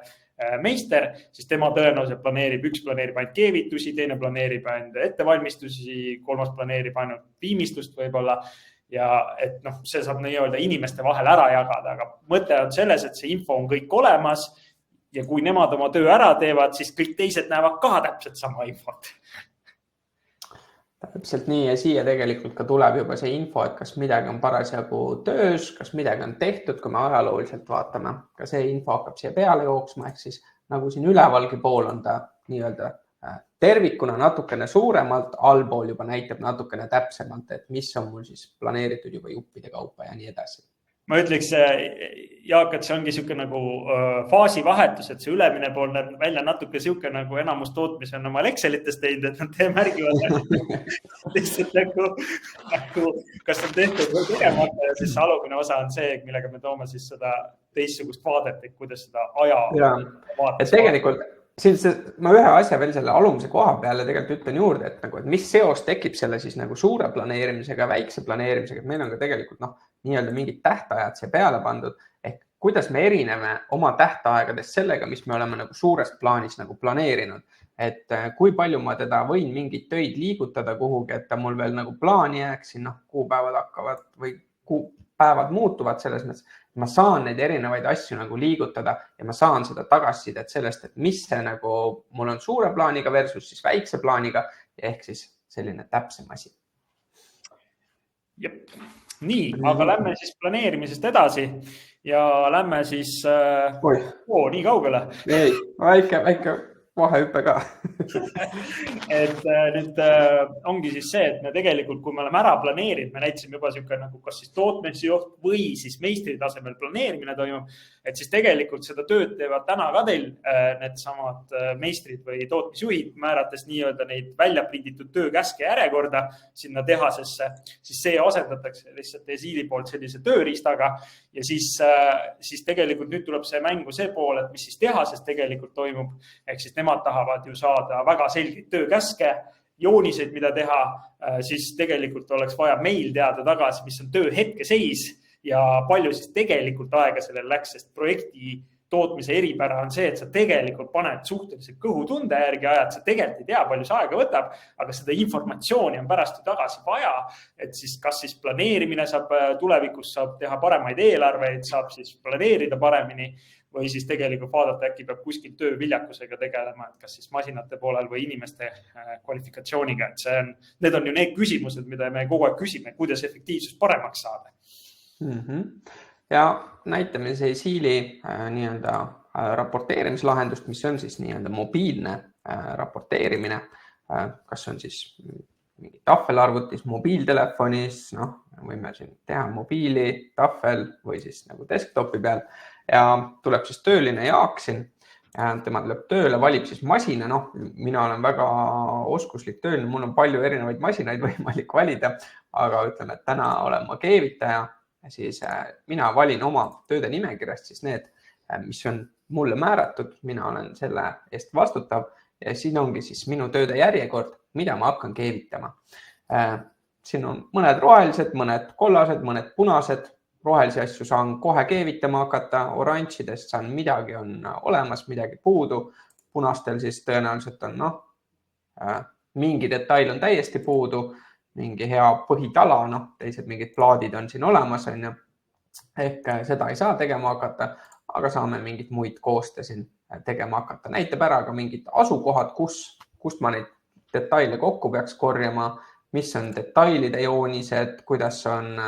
meister, siis tema tõenäoliselt üks planeerib ainult keevitusi, teine planeerib ainult ettevalmistusi, kolmas planeerib ainult viimistlust võib-olla. Ja et see saab nii-öelda inimeste vahel ära jagada, aga mõte on selles, et see info on kõik olemas ja kui nemad oma töö ära teevad, siis kõik teised näevad ka täpselt sama infot. Täpselt nii ja siia tegelikult ka tuleb juba see info, et kas midagi on parasjagu töös, kas midagi on tehtud, kui me ajalooliselt vaatame, ka see info hakkab siia peale jooksma, ehk siis nagu siin ülevalgi pool on ta nii-öelda tervikuna natukene suuremalt, allpool juba näitab natukene täpsemalt, et mis on mul siis planeeritud juba juppide kaupa ja nii edasi. Ma ütleks, Jaak, et see ongi siuke nagu faasivahetus, et see ülemine pool näeb välja natuke siuke nagu enamus tootmise on oma Excelites teinud, et nad märgivad lihtsalt nagu kas on tehtud või tegemata ja siis see alumine osa on see, millega me toome siis seda teistsugust vaadet, et kuidas seda aja vaates. Tegelikult ma ühe asja veel selle alumise koha peale tegelikult ütlen juurde, et mis seos tekib selle siis nagu suure planeerimisega, väikse planeerimisega, et meil on ka tegelikult nii-öelda mingid tähtajad siia peale pandud, ehk kuidas me erineme oma tähtaegadest sellega, mis me oleme nagu suures plaanis nagu planeerinud, et kui palju ma teda võin mingeid töid liigutada kuhugi, et ta mul veel nagu plaani jääks, kuupäevad hakkavad või päevad muutuvad selles mõttes, ma saan neid erinevaid asju nagu liigutada ja ma saan seda tagasisidet sellest, et mis see nagu mul on suure plaaniga versus siis väikse plaaniga ehk siis selline täpsem asi. Jep. Nii, aga lähme siis planeerimisest edasi ja lähme siis nii kaugele. Ei, väike vahehüppe ka. Et nüüd ongi siis see, et me tegelikult, kui me oleme ära planeerinud, me näitasime juba siuke nagu kas siis tootmisjuht või siis meistri tasemel planeerimine toimub, et siis tegelikult seda tööd teevad täna ka teil need samad meistrid või tootmisjuhid, määrates nii-öelda neid välja prinditud töökäske järjekorda sinna tehasesse, siis see asendatakse lihtsalt Esiili poolt sellise tööriistaga ja siis tegelikult nüüd tuleb see mängu see pool, et mis siis tehases tegelikult toimub, ehk siis nemad tahavad ju saada väga selgeid töökäske, jooniseid, mida teha, siis tegelikult oleks vaja meil teada tagasi, mis on töö hetkeseis ja palju siis tegelikult aega sellel läks, sest projekti tootmise eripära on see, et sa tegelikult paned suhteliselt kõhutunde järgi ajad, sa tegelikult ei tea, palju see aega võtab, aga seda informatsiooni on pärast ju tagasi vaja, et siis kas siis planeerimine saab tulevikus saab teha paremaid eelarveid, saab siis planeerida paremini või siis tegelikult vaadata, äkki peab kuskil tööviljakusega tegelema, et kas siis masinate poolel või inimeste kvalifikatsiooniga, et need on ju need küsimused, mida me kogu aeg küsime, kuidas efektiivsust paremaks saada. Ja näitame see Esiili nii-öelda raporteerimislahendust, mis on siis nii-öelda mobiilne raporteerimine, kas on siis mingi tahvelarvutis, mobiiltelefonis, võime siin teha mobiili, tahvel või siis nagu desktopi peal ja tuleb siis tööline Jaak siin, tema tuleb tööle, valib siis masina, mina olen väga oskuslik tööline, mul on palju erinevaid masinaid võimalik valida, aga ütleme, et täna olen ma keevitaja ja siis mina valin oma tööde nimekirjast siis need, mis on mulle määratud, mina olen selle eest vastutav ja siin ongi siis minu tööde järjekord, mida ma hakkan keevitama. Siin on mõned rohelised, mõned kollased, mõned punased, rohelisi asju saan kohe keevitama hakata, oranžidest saan midagi on olemas, midagi puudu, punastel siis tõenäoliselt on mingi detail on täiesti puudu, mingi hea põhitala, teised mingid plaadid on siin olemas, ehk seda ei saa tegema hakata, aga saame mingid muid kooste siin tegema hakata. Näitab ära ka mingid asukohad, kust ma neid detaile kokku peaks korjama, mis on detailide joonised, kuidas on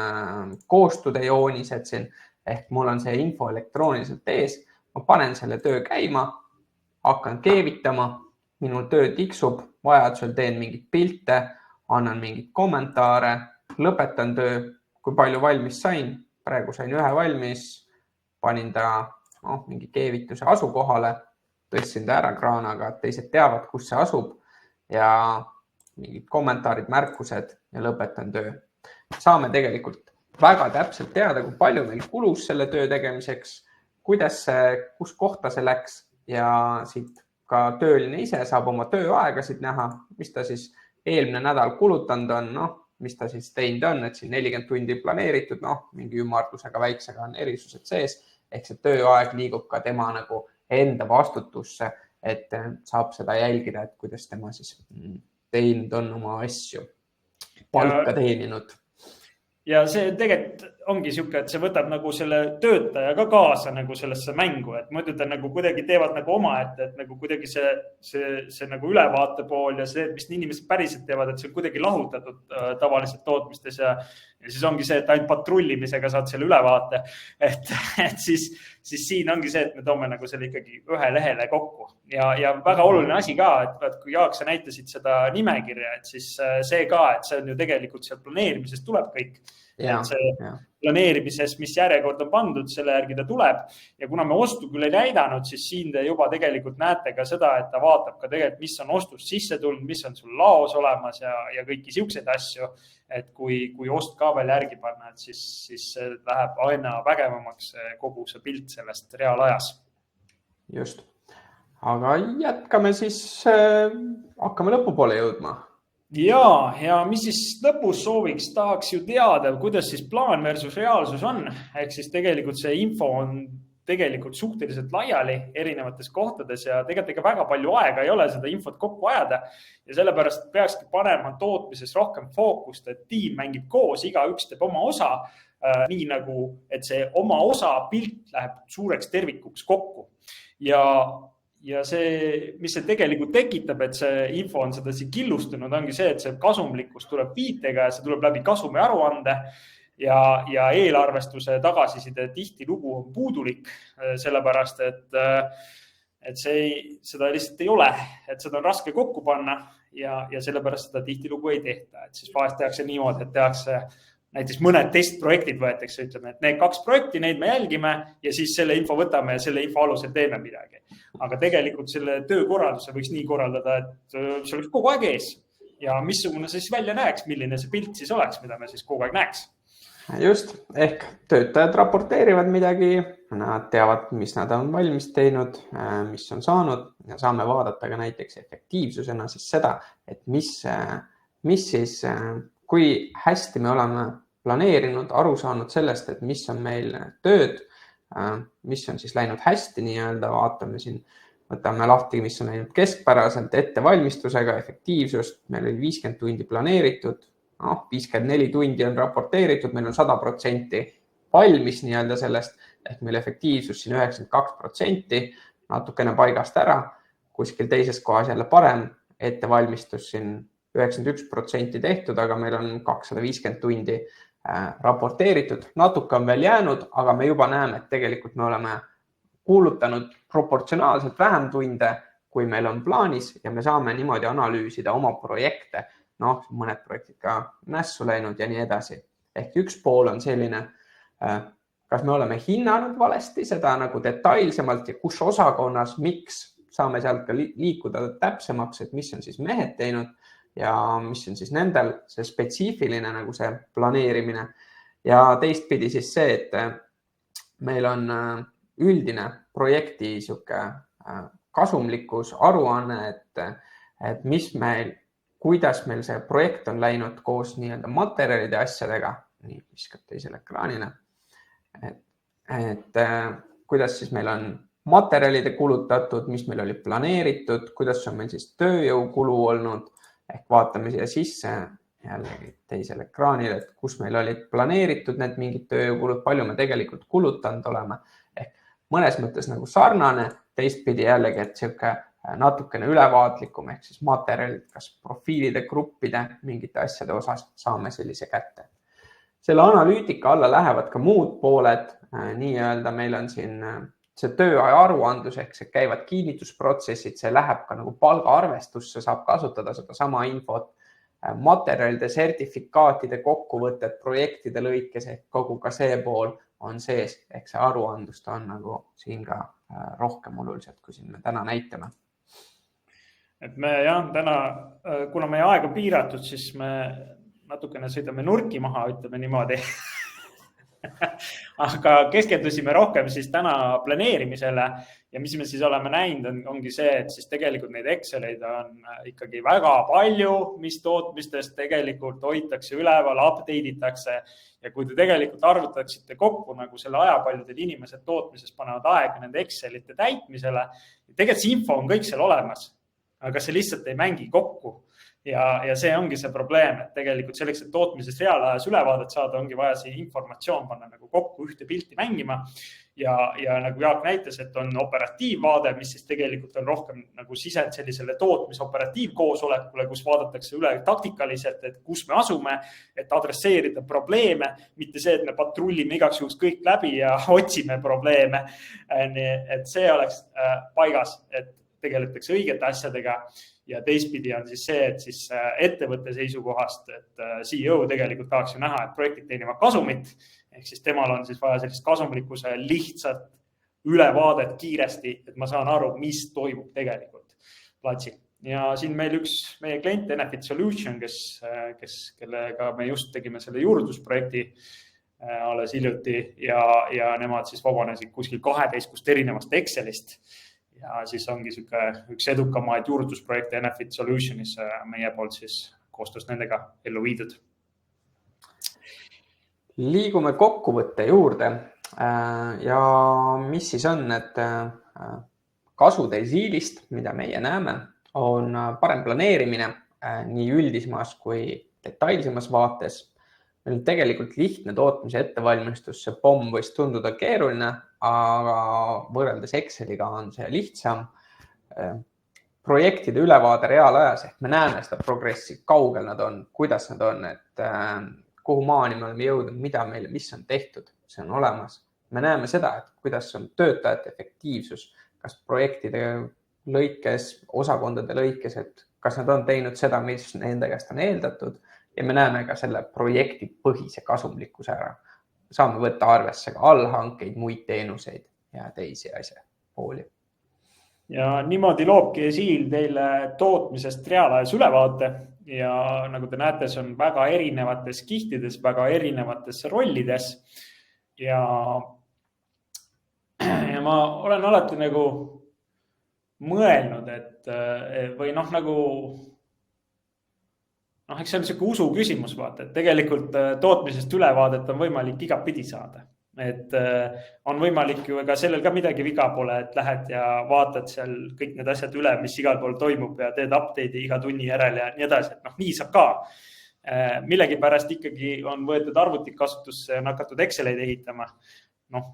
koostude joonised siin, ehk mul on see info elektrooniliselt ees, ma panen selle töö käima, hakkan keevitama, minul töö tiksub, vajadusel teen mingid pilte, annan mingid kommentaare, lõpetan töö, kui palju valmis sain, praegu sain ühe valmis, panin ta mingi keevituse asukohale, tõstsin ta ära kraanaga, et teised teavad, kus see asub ja mingid kommentaarid, märkused ja lõpetan töö. Saame tegelikult väga täpselt teada, kui palju meil kulus selle töö tegemiseks, kus kohta see läks ja siit ka tööline ise saab oma tööaegasid näha, mis ta siis eelmine nädal kulutanud on, mis ta siis teinud on, et siin 40 tundi planeeritud, mingi ümardusega väiksega on erisused sees, ehk see tööaeg liigub ka tema nagu enda vastutusse, et saab seda jälgida, et kuidas tema siis teinud on oma asju, palka teeninud. Ja see tegelikult ongi siuke, et see võtab nagu selle töötaja ka kaasa nagu sellesse mängu, et muidu ta nagu kuidagi teevad nagu omaette, et nagu kuidagi see nagu ülevaate pool ja see, mis inimesed päriselt teevad, et see on kuidagi lahutatud tavaliselt tootmistes ja siis ongi see, et ainult patrullimisega saad selle ülevaate. Et siis siin ongi see, et me toome nagu selle ikkagi ühe lehele kokku ja väga oluline asi ka, et kui Jaak, sa näitasid seda nimekirja, et siis see ka, et see on ju tegelikult seal planeerimisest tuleb kõik. Et see planeerimises, mis järjekord on pandud, selle järgi ta tuleb. Ja kuna me ostu küll ei näidanud, siis siin te juba tegelikult näete ka seda, et ta vaatab ka tegelikult, mis on ostust sisse tulnud, mis on sul laos olemas ja kõiki siukseid asju. Et kui ost ka veel järgi panna, et siis läheb aina vägevamaks kogu see pilt sellest reaalajas. Just. Aga jätkame siis, hakkame lõpupoole jõudma. Ja mis siis lõpus sooviks, tahaks ju teada, kuidas siis plaan versus reaalsus on. Ehk siis tegelikult see info on tegelikult suhteliselt laiali erinevates kohtades ja tegelikult ega väga palju aega ei ole seda infot kokku ajada. Ja sellepärast peakski panema tootmises rohkem fookust, et tiim mängib koos, igaüks teeb oma osa, nii nagu, et see oma osa pilt läheb suureks tervikuks kokku. Ja see, mis see tegelikult tekitab, et see info on seda siin killustunud, ongi see, et see kasumlikkus tuleb viitega ja see tuleb läbi kasumi aruande ja eelarvestuse tagasiside tihtilugu on puudulik, sellepärast, et seda lihtsalt ei ole, et seda on raske kokku panna ja sellepärast seda tihtilugu ei tehta. Et siis vahest tehakse niimoodi, et tehakse näiteks mõned testprojektid võetakse, ütleme, et need 2 projekti, neid me jälgime ja siis selle info võtame ja selle info alusel teeme midagi. Aga tegelikult selle töökorralduse võiks nii korraldada, et see oleks kogu aeg ees ja missugune see siis välja näeks, milline see pilt siis oleks, mida me siis kogu aeg näeks. Just, ehk töötajad raporteerivad midagi, nad teavad, mis nad on valmis teinud, mis on saanud ja saame vaadata ka näiteks efektiivsusena siis seda, et mis siis kui hästi me oleme planeerinud, aru saanud sellest, et mis on meil tööd, mis on siis läinud hästi nii-öelda, vaatame siin, võtame lahti, mis on läinud keskpäraselt ettevalmistusega, efektiivsust, meil oli 50 tundi planeeritud, 54 tundi on raporteeritud, meil on 100% valmis nii-öelda sellest, ehk meil efektiivsus siin 92%, natukene paigast ära, kuskil teises kohas jälle parem, ettevalmistus siin 91% tehtud, aga meil on 250 tundi raporteeritud. Natuke on veel jäänud, aga me juba näeme, et tegelikult me oleme kuulutanud proportsionaalselt vähem tunde, kui meil on plaanis ja me saame niimoodi analüüsida oma projekte. Mõned projektid ka nässu läinud ja nii edasi. Ehk üks pool on selline, kas me oleme hinnanud valesti seda nagu detailsemalt ja kus osakonnas, miks saame sealt ka liikuda täpsemaks, et mis on siis mehed teinud ja mis on siis nendel see spetsiifiline nagu see planeerimine ja teistpidi siis see, et meil on üldine projekti sihuke kasumlikkus aruanne, et kuidas meil see projekt on läinud koos nii-öelda materjalide asjadega, nii viskab teisele ekraanile, et kuidas siis meil on materjalide kulutatud, mis meil oli planeeritud, kuidas on meil siis tööjõukulu olnud, ehk vaatame siia sisse jällegi teisele ekraanile, et kus meil olid planeeritud need mingid tööjõukulud, palju me tegelikult kulutanud oleme. Ehk mõnes mõttes nagu sarnane, teistpidi jällegi, et sihuke natukene ülevaatlikum, ehk siis materjalid, kas profiilide, gruppide, mingite asjade osas saame sellise kätte. Selle analüütika alla lähevad ka muud pooled, nii-öelda meil on siin see tööaja aruandlus, ehk see käivad kiinnitusprotsessid, see läheb ka nagu palgaarvestusse, saab kasutada seda sama infot, materjalide, sertifikaatide kokkuvõtted, projektide lõikes, ehk kogu ka see pool on sees, ehk see aruandlust on nagu siin ka rohkem oluliselt, kui siin me täna näitame. et me jah, täna, kuna meie aeg on piiratud, siis me natukene sõidame nurki maha, ütleme niimoodi. Aga keskendusime rohkem siis täna planeerimisele ja mis me siis oleme näinud, ongi see, et siis tegelikult neid Exceleid on ikkagi väga palju, mis tootmistest tegelikult hoitakse üleval, update itakse ja kui te tegelikult arvutaksite kokku nagu selle aja, paljudel inimesed tootmises panevad aega nende Excelite täitmisele, tegelikult see info on kõik seal olemas, aga see lihtsalt ei mängi kokku. Ja see ongi see probleem, et tegelikult selleks, et tootmises reaalajas ülevaadet saada, ongi vaja see informatsioon panna nagu kokku ühte pilti mängima. Ja nagu Jaak näitas, et on operatiivvaade, mis siis tegelikult on rohkem nagu sisend sellisele tootmisoperatiivkoosolekule, kus vaadatakse üle taktikaliselt, et kus me asume, et adresseerida probleeme, mitte see, et me patrullime igaks juhuks kõik läbi ja otsime probleeme. Et see oleks paigas, et tegeletakse õigete asjadega. Ja teistpidi on siis see, et siis ettevõtte seisukohast, et CEO tegelikult tahaks ju näha, et projektid teenivad kasumit, ehk siis temal on siis vaja sellist kasumlikkuse lihtsalt ülevaadet kiiresti, et ma saan aru, mis toimub tegelikult platsil. Ja siin meil üks meie klient Enefit Solution, kellega me just tegime selle juurdlusprojekti alles hiljuti ja nemad siis vabanesid kuskil 12 erinevast Excelist. Ja siis ongi üks edukamaid juurdlusprojekte Enefit Solutionis meie poolt siis koostöös nendega ellu viidud. Liigume kokkuvõtte juurde ja mis siis on, et kasud Esiilist, mida meie näeme, on parem planeerimine nii üldisemas kui detailsemas vaates. Meil on tegelikult lihtne tootmise ettevalmistus, see pomm võis tunduda keeruline, aga võrreldes Exceliga on see lihtsam. Projektide ülevaade reaalajas, ehk me näeme seda progressi, kaugel nad on, kuidas nad on, et kuhu maani me oleme jõudnud, mis on tehtud, see on olemas. Me näeme seda, et kuidas on töötajate efektiivsus, kas projektide lõikes, osakondade lõikes, et kas nad on teinud seda, mis nende käest on eeldatud. Ja me näeme ka selle projekti põhise kasumlikkuse ära. Saame võtta arvesse ka allhankeid, muid teenuseid ja teisi asja pooli. Ja niimoodi loobki Esiil teile tootmisest reaalajas ülevaate ja nagu te näete, see on väga erinevates kihtides, väga erinevates rollides. Ja ma olen alati nagu mõelnud, et või nagu eks see on selline usu küsimus, vaata, et tegelikult tootmisest ülevaadet on võimalik igapidi saada. Et on võimalik ju ega sellel ka midagi viga pole, et lähed ja vaatad seal kõik need asjad üle, mis igal pool toimub ja teed update'i iga tunni järel ja nii edasi, et nii saab ka. Millegipärast ikkagi on võetud arvutik kasutusse ja hakatud Exceleid ehitama.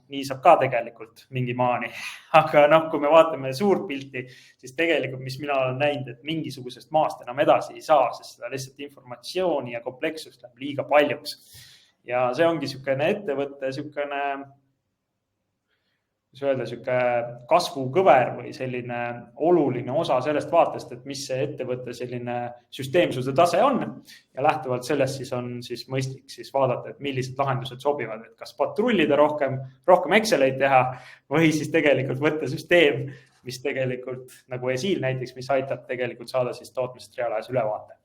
Nii saab ka tegelikult mingi maani. Aga kui me vaatame suurt pilti, siis tegelikult, mis mina olen näinud, et mingisugusest maast enam edasi ei saa, sest seda lihtsalt informatsiooni ja komplekssust läheb liiga paljuks. Ja see ongi selline ettevõtte kasvukõver või selline oluline osa sellest vaatest, et mis see ettevõtte selline süsteemsuse tase on. Ja lähtuvalt sellest siis on siis mõistlik siis vaadata, et millised lahendused sobivad, et kas patrullida rohkem Exceleid teha või siis tegelikult võtta süsteem, mis tegelikult nagu Esiil näiteks, mis aitab tegelikult saada siis tootmisest reaalajas ülevaate.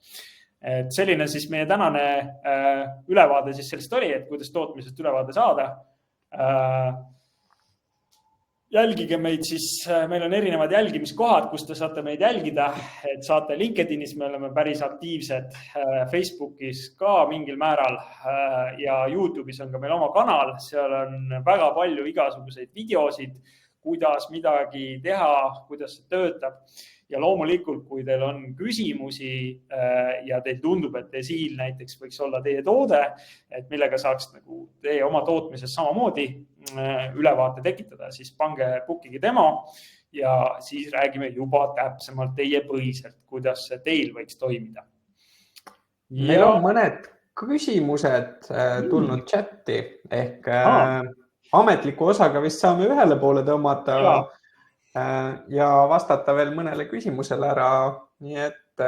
Et selline siis meie tänane ülevaade siis sellest oli, et kuidas tootmisest ülevaade saada. Jälgige meid siis, meil on erinevad jälgimiskohad, kus te saate meid jälgida, et saate LinkedInis, me oleme päris aktiivsed, Facebookis ka mingil määral ja YouTube'is on ka meil oma kanal, seal on väga palju igasuguseid videosid, kuidas midagi teha, kuidas see töötab. Ja loomulikult, kui teil on küsimusi ja teil tundub, et Esiil näiteks võiks olla teie toode, et millega saaks nagu teie oma tootmises samamoodi ülevaate tekitada, siis pange bookige demo ja siis räägime juba täpsemalt teie põhiselt, kuidas see teil võiks toimida. Meil on mõned küsimused tulnud chatti ehk ametliku osaga vist saame ühele poole tõmmata ja vastata veel mõnele küsimusele ära. Nii et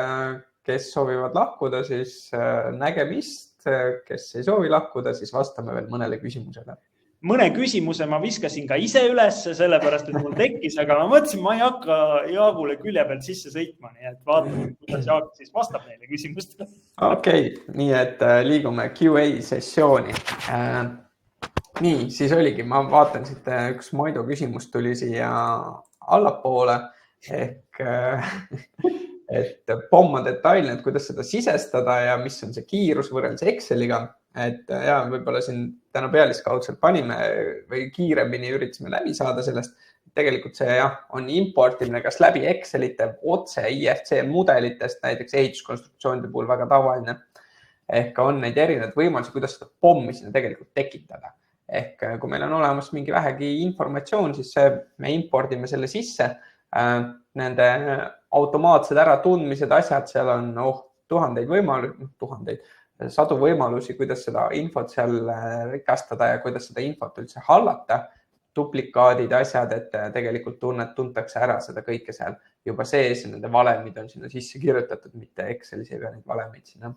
kes soovivad lahkuda, siis nägemist, kes ei soovi lahkuda, siis vastame veel mõnele küsimusele. mõne küsimuse ma viskasin ka ise üles, sellepärast, et mul tekkis, aga ma mõtlesin, ma ei hakka Jaagule külje pealt sisse sõitma, nii et vaatame, kuidas Jaak siis vastab neile küsimustele. Okei, nii et liigume Q&A sessiooni. Nii, siis oligi, ma vaatan siit, üks Maido küsimus tuli siia allapoole ehk et POM on detailne, et kuidas seda sisestada ja mis on see kiirus võrreldes Exceliga. Et ja võib-olla siin täna pealiskaudselt panime või kiiremini üritasime läbi saada sellest. Tegelikult see on importimine kas läbi Excelite otse IFC mudelitest, näiteks ehituskonstruktsioonide puhul väga tavaline. Ehk on neid erinevaid võimalusi, kuidas seda POM-i sinna tegelikult tekitada. Ehk kui meil on olemas mingi vähegi informatsioon, siis me impordime selle sisse. Nende automaatsed äratundmised, asjad, seal on sadu võimalusi, kuidas seda infot seal rikastada ja kuidas seda infot üldse hallata. Duplikaadid, asjad, et tegelikult tuntakse ära seda kõike seal juba sees ja nende valemid on sinna sisse kirjutatud, mitte Excelis ei pea neid valemeid sinna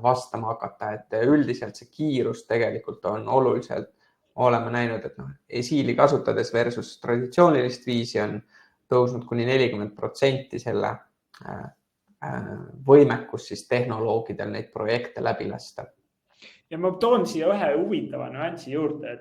vastama hakata, et üldiselt see kiirus tegelikult on oluliselt, oleme näinud, et esiili kasutades versus traditsioonilist viisi on tõusnud kuni 40% selle võimekus siis tehnoloogidel neid projekte läbi lasta. Ja ma toon siia ühe huvitava nüansi juurde,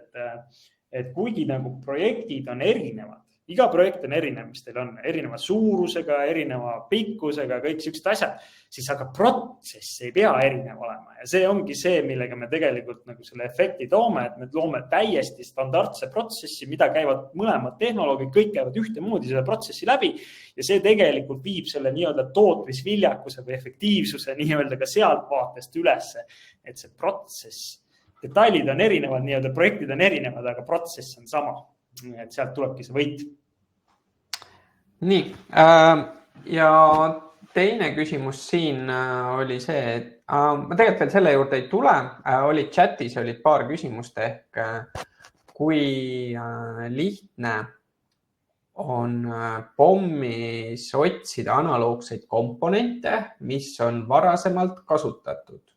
et kuigi nagu projektid on erinevad, iga projekt on erinev, mis teil on, erineva suurusega, erineva pikkusega, kõik sellised asjad, siis aga protsess ei pea erinev olema. Ja see ongi see, millega me tegelikult nagu selle efekti toome, et me loome täiesti standardse protsessi, mida käivad mõlemad tehnoloogid, kõik käivad ühtemoodi selle protsessi läbi. Ja see tegelikult viib selle nii-öelda tootmisviljakuse või efektiivsuse nii-öelda ka sealt vaatest ülesse, et see protsess, detailid on erinevad, nii-öelda projektid on erinevad, aga protsess on sama. Et sealt tulebki see võit. Nii, ja teine küsimus siin oli see, et ma tegelikult veel selle juurde ei tule, oli chatis, olid paar küsimust ehk kui lihtne on POM-is otsida analoogseid komponente, mis on varasemalt kasutatud.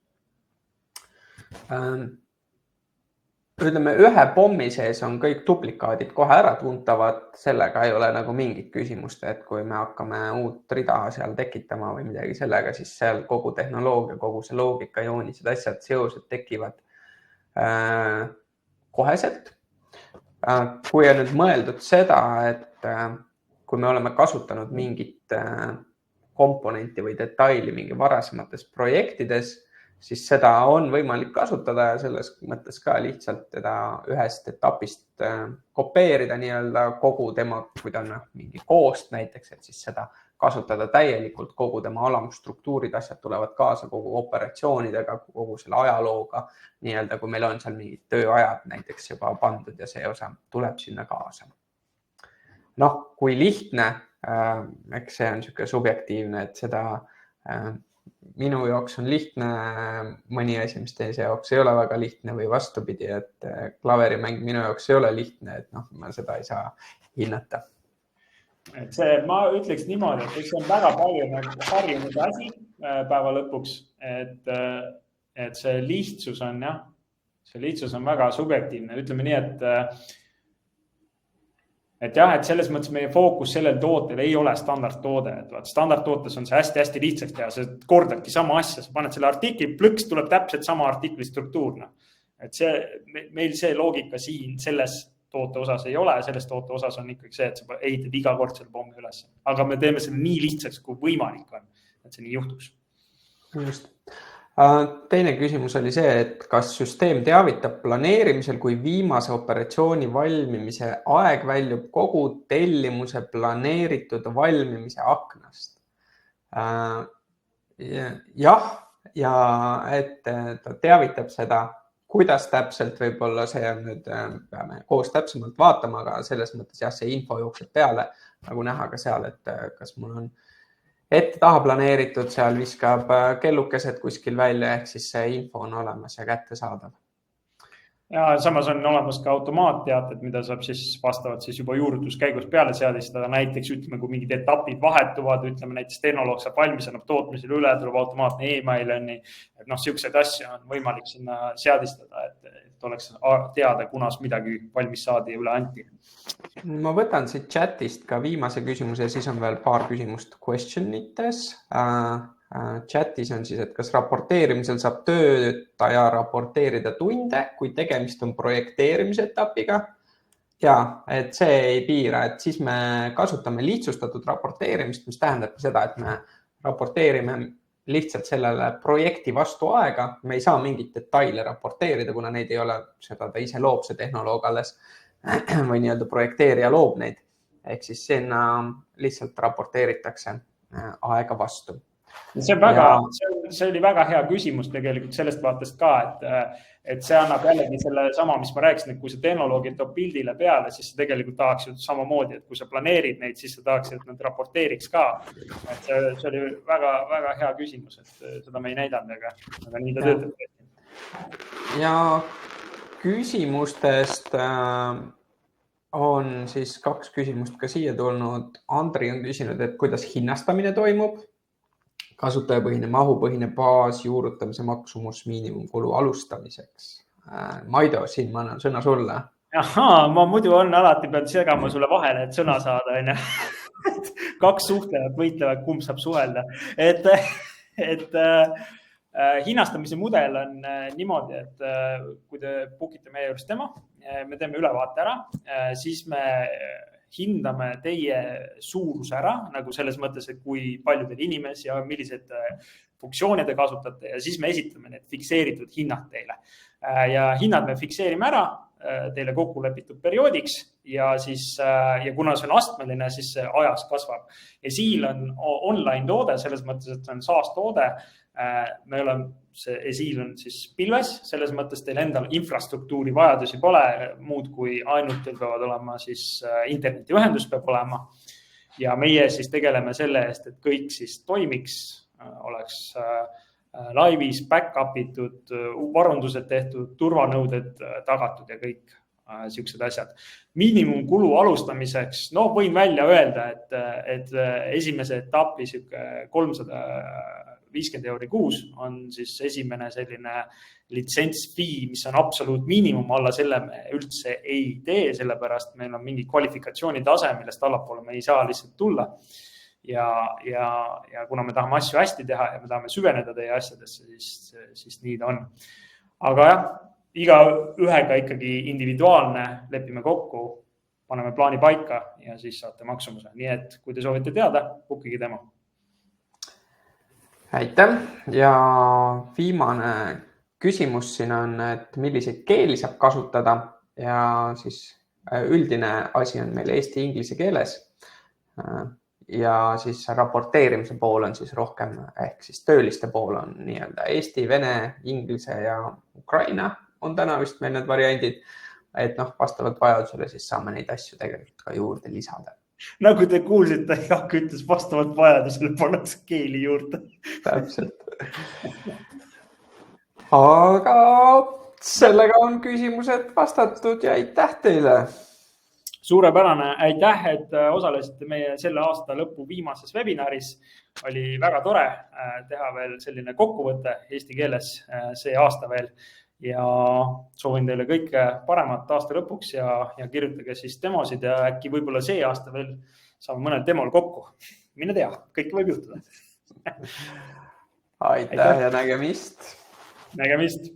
Ütleme, ühe POM-i sees on kõik duplikaadid kohe ära tuntavad, sellega ei ole nagu mingit küsimust, et kui me hakkame uut rida seal tekitama või midagi sellega, siis seal kogu tehnoloogia, kogu see loogika, joonised, asjad, seosed tekivad koheselt. Kui on nüüd mõeldud seda, et kui me oleme kasutanud mingit komponenti või detaili mingi varasemates projektides, siis seda on võimalik kasutada ja selles mõttes ka lihtsalt teda ühest etapist kopeerida nii-öelda kogu tema, kui ta on mingi koost näiteks, et siis seda kasutada täielikult, kogu tema alamusstruktuurid, asjad tulevad kaasa kogu operatsioonidega, kogu selle ajalooga, nii-öelda kui meil on seal mingid tööajad näiteks juba pandud ja see osa tuleb sinna kaasa. Kui lihtne, eks see on niisugune subjektiivne, et seda minu jaoks on lihtne, mõni asi, mis teise jaoks ei ole väga lihtne või vastupidi, et klaverimäng minu jaoks ei ole lihtne, et ma seda ei saa hinnata. Et see, ma ütleks niimoodi, et see on väga palju harjunud asi päeva lõpuks, et see lihtsus on väga subjektiivne. Ütleme nii, et selles mõttes meie fookus sellel tootel ei ole standardtoode. Standardtootes on see hästi-hästi lihtsaks teha, see kordabki sama asja, sa paned selle artikli, plõks tuleb täpselt sama artikli struktuurna. Et meil see loogika siin selles toote osas ei ole, selles toote osas on ikkagi see, et sa ehitad iga kord selle pommi üles. Aga me teeme selle nii lihtsaks, kui võimalik on, et see nii juhtuks. Just. Teine küsimus oli see, et kas süsteem teavitab planeerimisel, kui viimase operatsiooni valmimise aeg väljub kogu tellimuse planeeritud valmimise aknast? Jah, ja et ta teavitab seda, kuidas täpselt võib-olla see on nüüd, peame koos täpsemalt vaatama, aga selles mõttes see info jookseb peale, nagu näha ka seal, et kas mul on ette taha planeeritud, seal viskab kellukesed kuskil välja, ehk siis see info on olemas ja kättesaadav. Ja samas on olemas ka automaatteated, mida saab siis vastavalt siis juba juurdutuskäigus peale seadistada. Näiteks ütleme, kui mingid etapid vahetuvad, ütleme näiteks tehnoloog saab valmis, annab tootmisele üle, tuleb automaatne e-mail, et selliseid asju on võimalik sinna seadistada, et oleks teada, kunas midagi valmis saadi ja üle anti. Ma võtan siit chatist ka viimase küsimuse ja siis on veel paar küsimust questionites. Chatis on siis, et kas raporteerimisel saab töötaja raporteerida tunde, kui tegemist on projekteerimise etapiga? Ja, et see ei piira, et siis me kasutame lihtsustatud raporteerimist, mis tähendab seda, et me raporteerime lihtsalt sellele projekti vastu aega. Me ei saa mingit detaile raporteerida, kuna neid ei ole, seda ta ise loob, see tehnoloog alles või nii-öelda projekteerija loob neid. Ehk siis sinna lihtsalt raporteeritakse aega vastu. See oli väga hea küsimus tegelikult sellest vaatest ka, et see annab jällegi selle sama, mis ma rääkisin, et kui see tehnoloogi toob pildile peale, siis sa tegelikult tahaks ju samamoodi, et kui sa planeerid neid, siis sa tahaks, et nad raporteeriks ka. Et see oli väga hea küsimus, et seda me ei näidanud, aga nii ta töötab. Ja küsimustest on siis 2 küsimust ka siia tulnud. Andri on küsinud, et kuidas hinnastamine toimub. Kasutajapõhine, mahupõhine baas, juurutamise maksumus, miinimumkulu alustamiseks. Maido, siin ma annan sõna sulle. Ahaa, ma muidu alati pean segama sulle vahele, et sõna saada. 2 suhtlejat võitlevad, kumb saab suhelda. Et hinnastamise mudel on niimoodi, et kui te bookite meie juures demo, me teeme ülevaate ära, siis me hindame teie suurus ära, nagu selles mõttes, et kui palju teil inimesi ja millised funktsioone te kasutate ja siis me esitame need fikseeritud hinnad teile. Ja hinnad me fikseerime ära teile kokku lepitud perioodiks ja kuna see on astmeline, siis see ajas kasvab. Esiil on online toode, selles mõttes, et see on SaaS toode. Esiil on siis pilves, selles mõttes teil endal infrastruktuuri vajadusi pole muud kui ainult teil peavad olema siis internetiühendus peab olema ja meie siis tegeleme selle eest, et kõik siis toimiks, oleks laivis, back-up itud, varundused tehtud, turvanõuded tagatud ja kõik siuksed asjad. Miinimumkulu alustamiseks, võin välja öelda, et esimese etapi 350 € kuus on siis esimene selline litsentsfii, mis on absoluut miinimum, alla selle me üldse ei tee, sellepärast meil on mingi kvalifikatsiooni tase, millest allapoole me ei saa lihtsalt tulla. Ja kuna me tahame asju hästi teha ja me tahame süveneda teie asjadesse, siis nii ta on. Aga jah, iga ühega ikkagi individuaalne, lepime kokku, paneme plaani paika ja siis saate maksumuse. Nii et kui te soovite teada, bookige demo. Aitäh ja viimane küsimus siin on, et milliseid keeli saab kasutada ja siis üldine asi on meil eesti, inglise keeles ja siis raporteerimise pool on siis rohkem ehk siis tööliste pool on nii-öelda eesti, vene, inglise ja ukraina on täna vist meil need variandid, et vastavalt vajadusele siis saame neid asju tegelikult ka juurde lisada. Nagu te kuulsite, Jaak ütles vastavalt vajadusele pannakse keeli juurde. Täpselt. Aga sellega on küsimused vastatud ja aitäh teile. Suurepärane, aitäh, et osalesite meie selle aasta lõpu viimases webinaris. Oli väga tore teha veel selline kokkuvõte eesti keeles see aasta veel. Ja soovin teile kõike paremat aasta lõpuks ja kirjutage siis demosid ja äkki võib-olla see aasta veel saame mõnel demol kokku. Mine tea, kõik võib juhtuda. Aitäh ja nägemist. Nägemist.